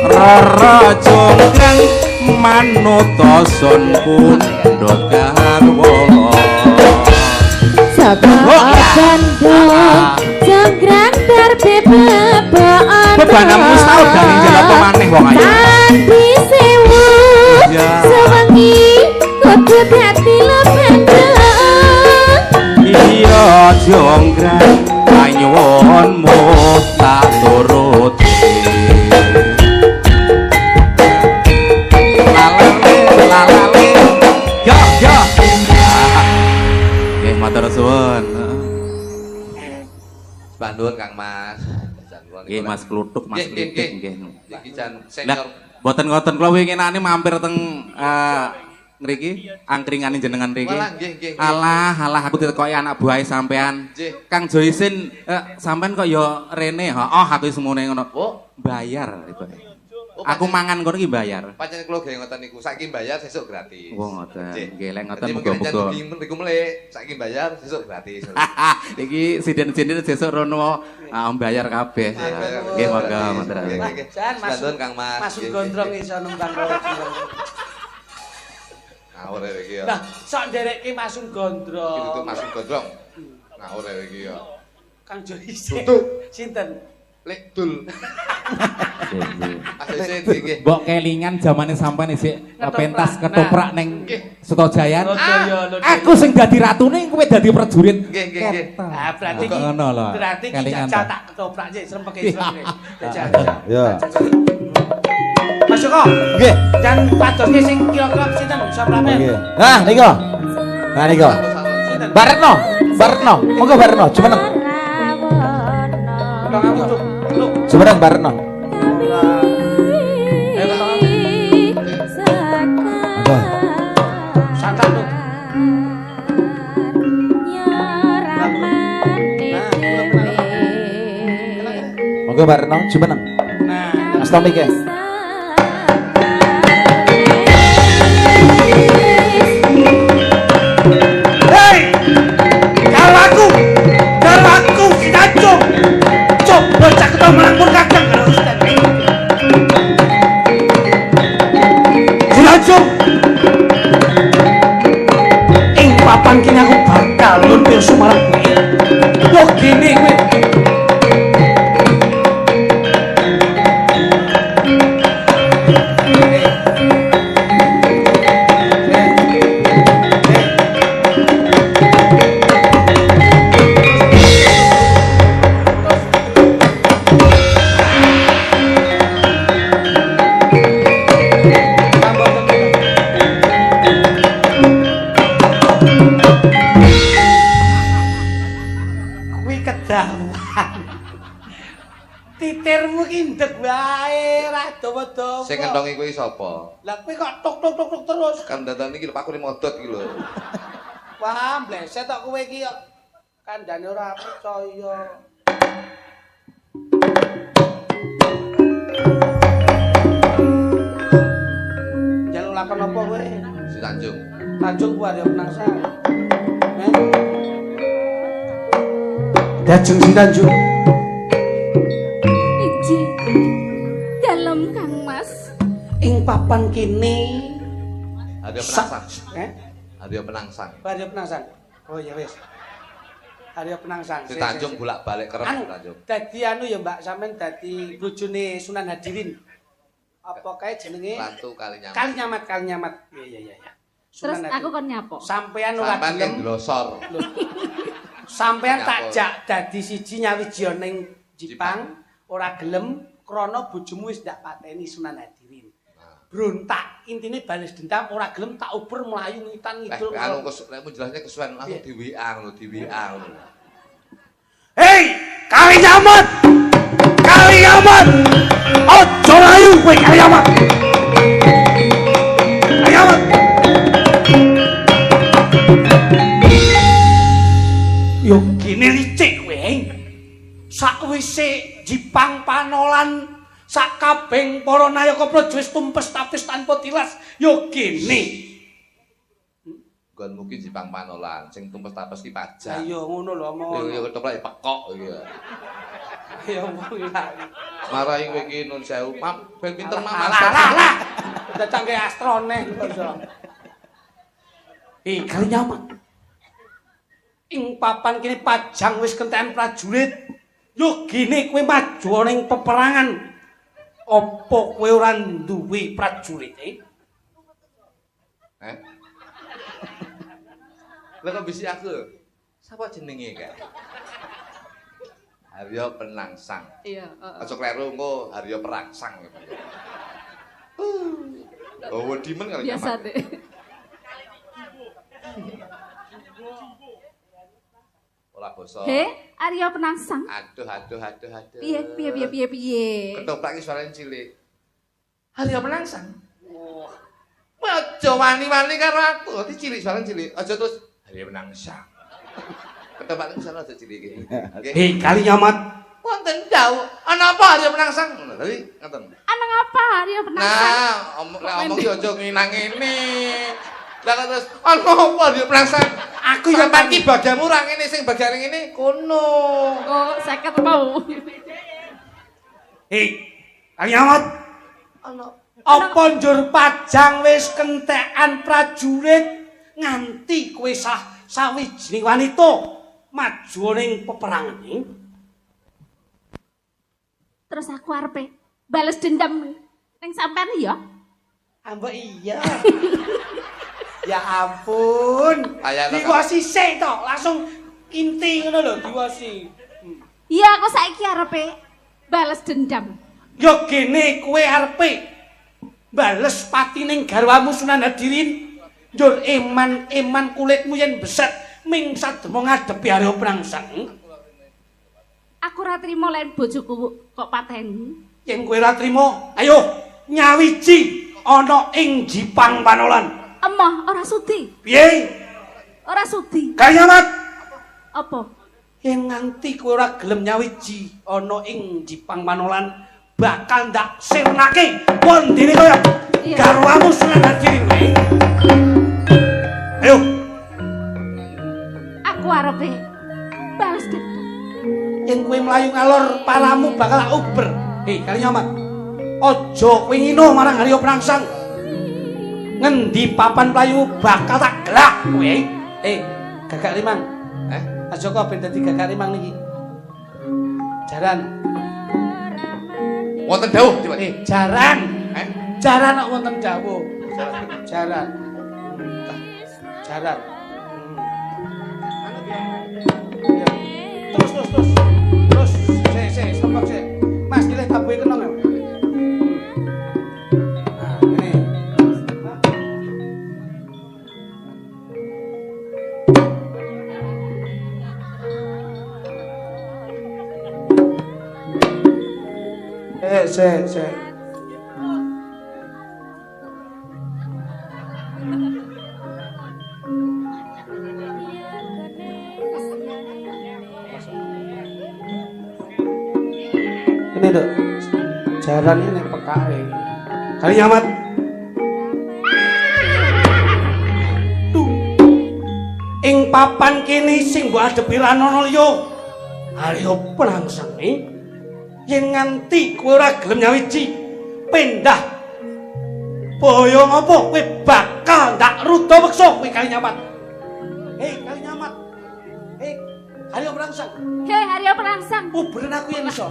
Rara Jonggrang manutoson pundhut garwa Jaka Bandung jonggrang darbe bebana bebanam wis tau dane njel apa maneh wong ayu Candhi Sewu Ya. sewengi kudu dadi Bandung iya jonggrang panyuwunmu tak turuti lalale lalale yo nuwun Kang Mas. Nggih Mas Kluthuk, Mas Kritik nggih. Iki jan senior. Mboten ngoten kula winginane mampir teng ngriki angkringane jenengan mriki. Walah nggih. Alah aku ditekoki anak buahe sampean. Nggih. Kang Joisin sampean kok ya rene, heeh aku semune ngono. Oh, Bayar itu. Oh, Aku mangan kono iki bayar. pancen kula gawe ngoten niku. Saiki bayar sesuk gratis. Oh ngoten. Nggih lek ngoten Dadi muga-muga. mriku melih, saiki bayar sesuk gratis. Iki siden-siden sesuk rono bayar kabeh. Nggih monggo matur. Jan Nuwun Kang Mas. Masuk gondrong iso numpang kula. Ngawur iki ya. Nah, sok nderekke masuk gondrong. Iki tutuk masuk gondrong. Ngawur iki ya. Kang Joisin. Tutuk. Sinten? Lek dul. Asese nggih. Mbok kelingan zamane sampean isih pentas ketoprak ning Sutojayan. Aku sing dadi ratune kowe dadi prajurit. Nggih. Ah, berarti iki ngono lho. berarti iki Kelingan jajal ta. tak ketoprak sik srempeke srempeke. Ya. Mas Joko. Nggih. Dan padoske sing kira-kira sinten sapa Nggih. Nah, niku. Nah, niku. Sinten? Baretno. Monggo Baretno, jumeneng. Bang aku tuh. Jumeneng Baretno. Santan tuh. Monggo Baretno, jumeneng. Nah, Astomi ke. hei! Kalau aku si Tanjung. Coba cak ketemu melangkun kakang kalau Ustaz. Si Tanjung. Ing papan kini aku bakal luntir sumarang kuwi. Lo gini kuwi. Kuwi kedawan. Titirmu ki ndek wae ra dawa-dawa. Sing ngentongi kuwi sapa? Lah kowe kok tuk terus. Kandhane iki lho Pak Kuri modot iki lho. Wah, bleset tok kowe iki kok kandhane ora percaya. Jaluk lakon apa kowe? Si Tanjung. Tanjung kuwi arep penangsang. Dajeng si Tanjung. Iji dalem Kang Mas. Ing papan kene Ada penangsang. Ada penangsang. Oh ya wis. Ada penangsang. Si Tanjung bolak-balik kerep Anu, Tanjung. dadi anu ya Mbak, sampean dadi bojone Sunan Hadirin. Apa kae jenenge? Ratu Kalinyamat. Kalinyamat. Iya. Terus Sunan aku Hadirin. kon nyapo. Sampean ora Sampeyan gelem. ndlosor. Sampean Nyapa. takjak dadi siji nyawiji ning Jepang, ora gelem krana bojomu wis ndak pateni Sunan Hadirin. Brontak, intine balas dendam ora gelem tak uber mlayu ngitan ngidul. Anu lekmu jelasnya kesuwen langsung di WA ngono, di WA ngono. Hei, Kalinyamat! Ojo layu kowe Kalinyamat! Kalinyamat! Yo gini licik kowe. Sakwise Jipang panolan sakabeng para nayaka praja wis tumpes tapis tanpa tilas. Yo gini. Gon mungkin Jepang panolan sing tumpes tapes ki pajak. Ayo ngono lho omong. Yo ketoprak pekok iki. Ya omong lah. Marahi kowe iki nun sewu. Ben pinter mamah. Lah. Datang ke astrone iso. Kalinyamat. Ing papan kene pajang wis kenten prajurit. Yo gini kowe maju ning peperangan. Apa kowe ora duwe prajurit? Lah kok bisi aku? Sapa jenenge kae? Haryo Penangsang. Iya, Aja kleru engko Haryo Perangsang. Oh, wedi men kali biasa nyamat. deh. ora basa. Arya Penangsang. Aduh. Piye? Ketoprak iki suarane cilik. Arya Penangsang. Wah. Aja wani-wani karo aku. Dadi cilik suarane cilik. Aja terus Arya Penangsang. Ketoprak iki suarane aja cilik iki. Nggih. Hei, kali nyamat. Wonten dawuh. Ana apa Arya Penangsang? Ngono tadi ngoten. Ana ngapa Arya Penangsang? Nah, omong ki aja nginang ngene. Lah terus ana apa Arya Penangsang? Aku ya sampean ki bagamu ra ngene sing bagian ngene kono. Oh, 50 mau. Hei, kali nyamat. Apa njur pajang wis kentekan prajurit nganti kowe sawijining wanita maju ning peperangan iki? Terus aku arepe bales dendam ning sampean ya. Ambek iya. Ya ampun. Diwasi sik to, langsung inti ngono lho diwasi. Iya, aku saiki arepe bales dendam. Yo gene kowe arepe bales patining garwamu Sunan Hadirin. Njur eman kulitmu yen beset ming sademo ngadepi Arya Penangsang. Aku ra trimo len bojoku kok pateni. Yen kowe ra trimo, ayo nyawiji ana ing Jipang Panolan. Emoh, ora sudi. Piye? Ora sudi. Kayamat. Apa? Yen nganti kowe ora gelem nyawiji ana ing Jipang Panolan, bakal ndak sirnake wondene kaya garwamu Sunan Hadirin kowe. Ayo. Aku arepe bales dendam. Yen kowe mlayu ngalor paramu bakal uber. Hei, Kalinyamat. Aja kowe ngino marang Arya Penangsang. Ngendi papan mlayu bakal tak gelak kowe. Gagak Limang. Aja kok ben dadi Gagak Limang niki. Jaran. Wonten dawuh, Dik. Jaran. Jaran kok wonten dawuh. Jaran. Jaran. Terus. Stop sik. Mas nilai tabuhe kenong ya. Nah, ini. Sik. Ini dok, jaran ini pekae. Kalinyamat. Tuh, ing papan kini sing mbok adepi ranono liya. Arya Penangsang yen nganti kowe ora gelem nyawiji, pendah. Boyo ngopo kowe bakal ndak ruda weksa kowe Kalinyamat. Kalinyamat. Arya Penangsang. Arya Penangsang. Uberen aku yen iso.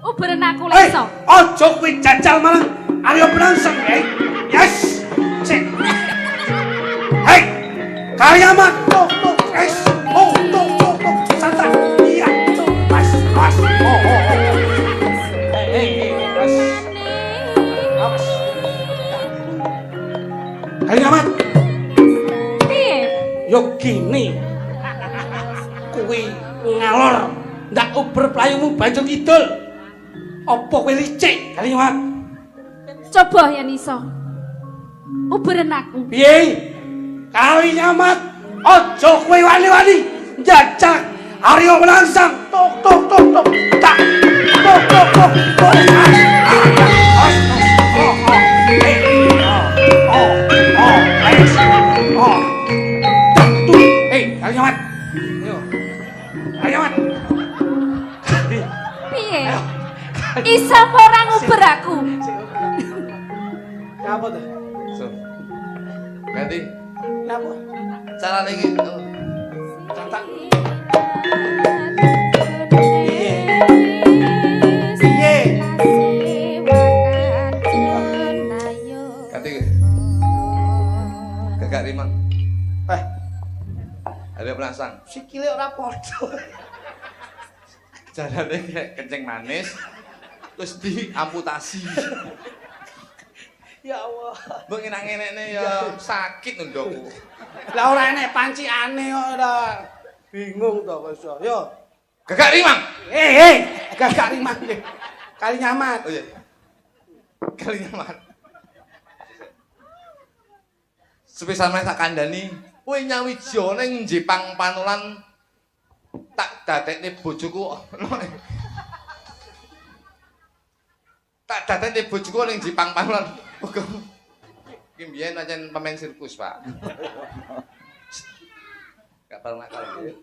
Uberen aku lek iso. Aja kowe jajal malah Arya Penangsang, Yes. Sik. Kalinyamat. Tuh. Santai. Iya. Mas. Awas. Kalinyamat. Piye? Yo gini. Kowe ngalor ndak uber playumu banjur kidul. Apa kowe licik, Kalinyamat? Coba yen iso. Uberen aku. Piye? Kalinyamat, aja kowe wani-wani njajak Arya Penangsang. Tok. Tak. Tok. Kalinyamat. Kalinyamat. Piye? Iso ora nguber aku? Napa to? Ganti. Napa? Carane iki. Cantak. Ganti. Gagak Limang. Arya Penangsang. Sikile ora padha. Jarane kayak kencing manis terus diamputasi. Ya Allah. Mbok ngenek-enekne ya sakit ndokku. Lah ora enek pancikane kok ora. Bingung to kok iso. Yo. Gagak rimang. Gagak rimang. Kali nyamat. Oh iya. Kali nyamat. Sepisan meneh tak kandhani, kowe nyawija ning Jepang Panolan tak dadekne bojoku. Tak dadekne bojoku ning Jepang Panolan. Iki mbiyen pancen pemain sirkus, Pak. Gak pareng nakal iki.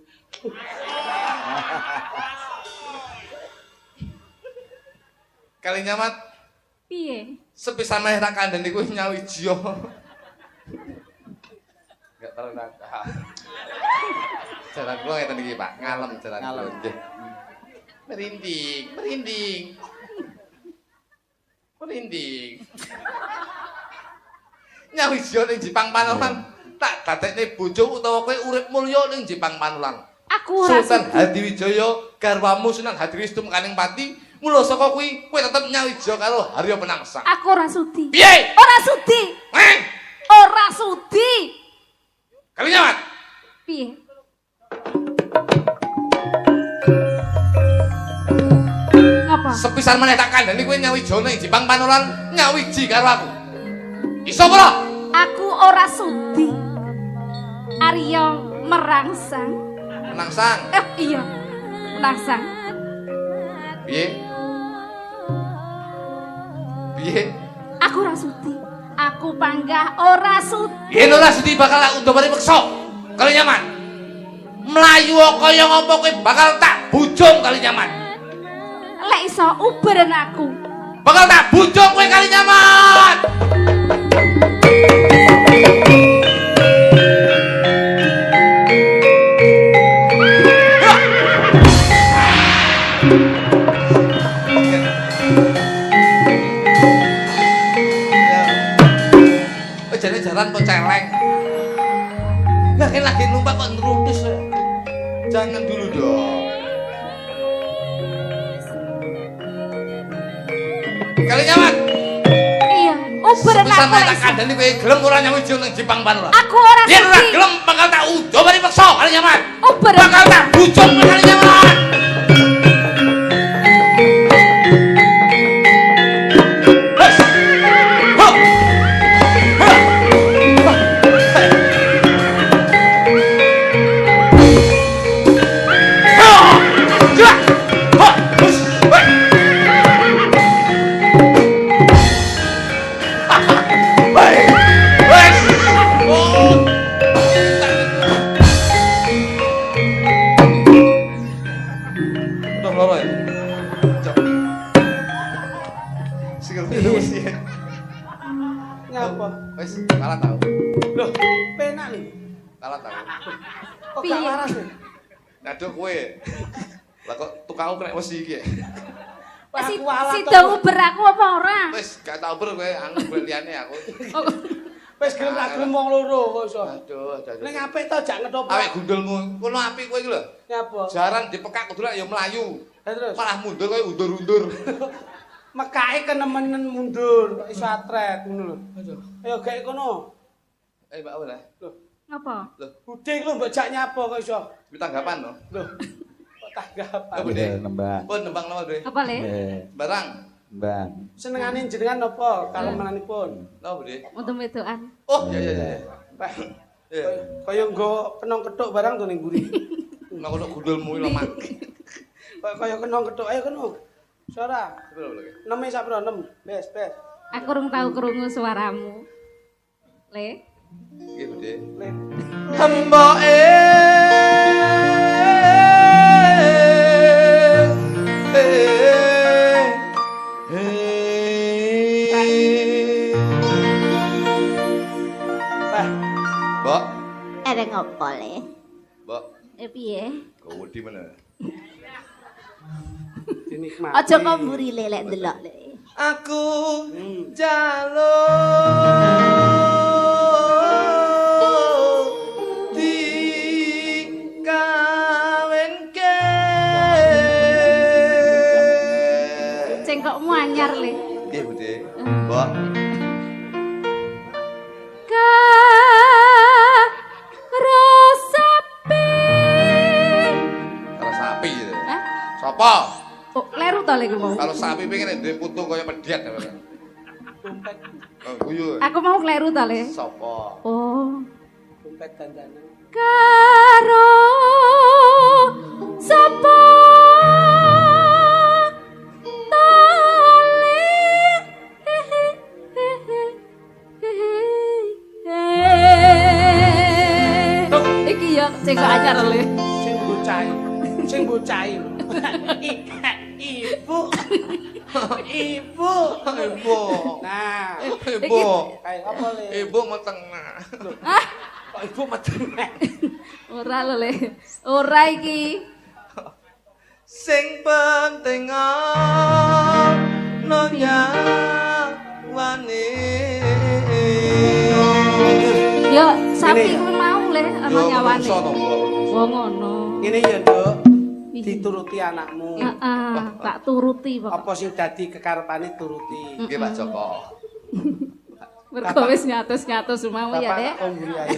Kali nyamat. Piye? Sepisan meneh tak kandhani kowe nyawija. Gak pareng nakal. Jalan kula ngeten iki, Pak. Ngalem jalan kula nggih. Merinding, merinding. Merinding. Nyawija ning Jepang Panolan. Tak dadekne bojo utawa kowe urip mulya ning Jepang Panolan. Aku ora Sultan Hadiwijaya garwamu Sunan Hadiwistum Kaning Pati. Mula saka kuwi kowe tetep nyawija karo Harya Penangsang. Aku ora sudi. Piye? Ora sudi. Ora sudi. Kali nyamat. Piye? Ngapa? Sepisan meneh tak kandhani kowe nyawija ning Jepang Panolan nyawiji karo aku. Iso ora? Aku ora sudi. Arya merangsang. Penangsang. Iya. Merangsang. Piye? Piye? Aku ora sudi. Aku panggah ora sudi. Yen ora sedi bakal tak undha mari peksa. Kali nyaman. Mlayu kaya ngopo kowe bakal tak bujung kali nyaman. Lek iso uberen aku. Bakal tak bujung kowe kali nyaman. Jane jalan kok celeng. Lagi numpak kok nrudus. Jangan dulu dong. Kali nyaman. Iya, uberen aku. Sampai tak kandhani kowe gelem ora nyawiji ning Jepang Panolan. Aku ora Yen ora sudi. gelem bakal tak udo mari peksa kali nyaman. Uberen. Bakal tak bujung kali nyaman. Ngapa? Wis kalah tau. Loh, penak nih. Kalah tau. Kok gak waras nih? Aduh kowe. Lah kok tukangku kena wesi iki. Si dong uber aku apa ora? Wis gak tau ber kowe anu golek liyane aku. Wis gelem ra gelem wong loro kok iso. Aduh, Ning apik to jak ngetopo. awake gundulmu. Kono apik kowe iki lho. Nyapa? Jarang dipekak kudu ya mlayu. Lah terus Malah mundur kowe undur-undur. mekake kenemenen mundur kok iso atret ngono lho. Ayo gawe kono. Mbak ora. Loh, Ngapa? Loh, budhe iki lho mbok jak nyapa kok iso. kuwi tanggapan to. Loh. Kok tanggapan. Apa deh? Nembang. Pun nembang nama deh. Apa le? Barang. Nembang. Senengane jenengan napa kalemenanipun? Nama deh. Untuk wedokan. Oh, iya. Wah, Iya. kaya nggo kenong kethuk barang to ning mburi. Nek ono gundulmu iki lemah. Kaya kenong kethuk ayo kenong. Suara. Berapa lagi? 6 sapro 6. Bes. Aku urung tau krungu suaramu. Le? Nggih, Bude. Le. Hemboke Mbok, Ada ngopo le? Mbok, Piye? kok wedi meneh. Dinikmati. Aja kok mburi lelek ndelok le. Aku jaluk dikawinke. Cengkokmu anyar le. Nggih, Bude. Mbok, Karo sepi Apa? Oh, kleru to lek mau. Kalau sapi pengen duwe putu kaya mediat. Oh, guyu. Aku mau kleru to le. Sapa? Oh. Dompet dandanan. Karo sapa iki ya sing anyar le. Sing bocah. Ibu. Ibu. Ibu. Nah, Ibu. kayak apa le? Ibu meteng. Ah, Kok ibu meteng. ora lho le. Ora iki. Sing penting nonya wani. Yo sapi kuwi mau le ana nyawane. Oh ngono. Ngene ya, Nduk. Dituruti anakmu. Heeh, tak turuti kok. Apa sing dadi kekarepane turuti. Nggih Pak Joko. Mergo wis nyatus-nyatus mau ya, Dek. Bapak kok mburi ae.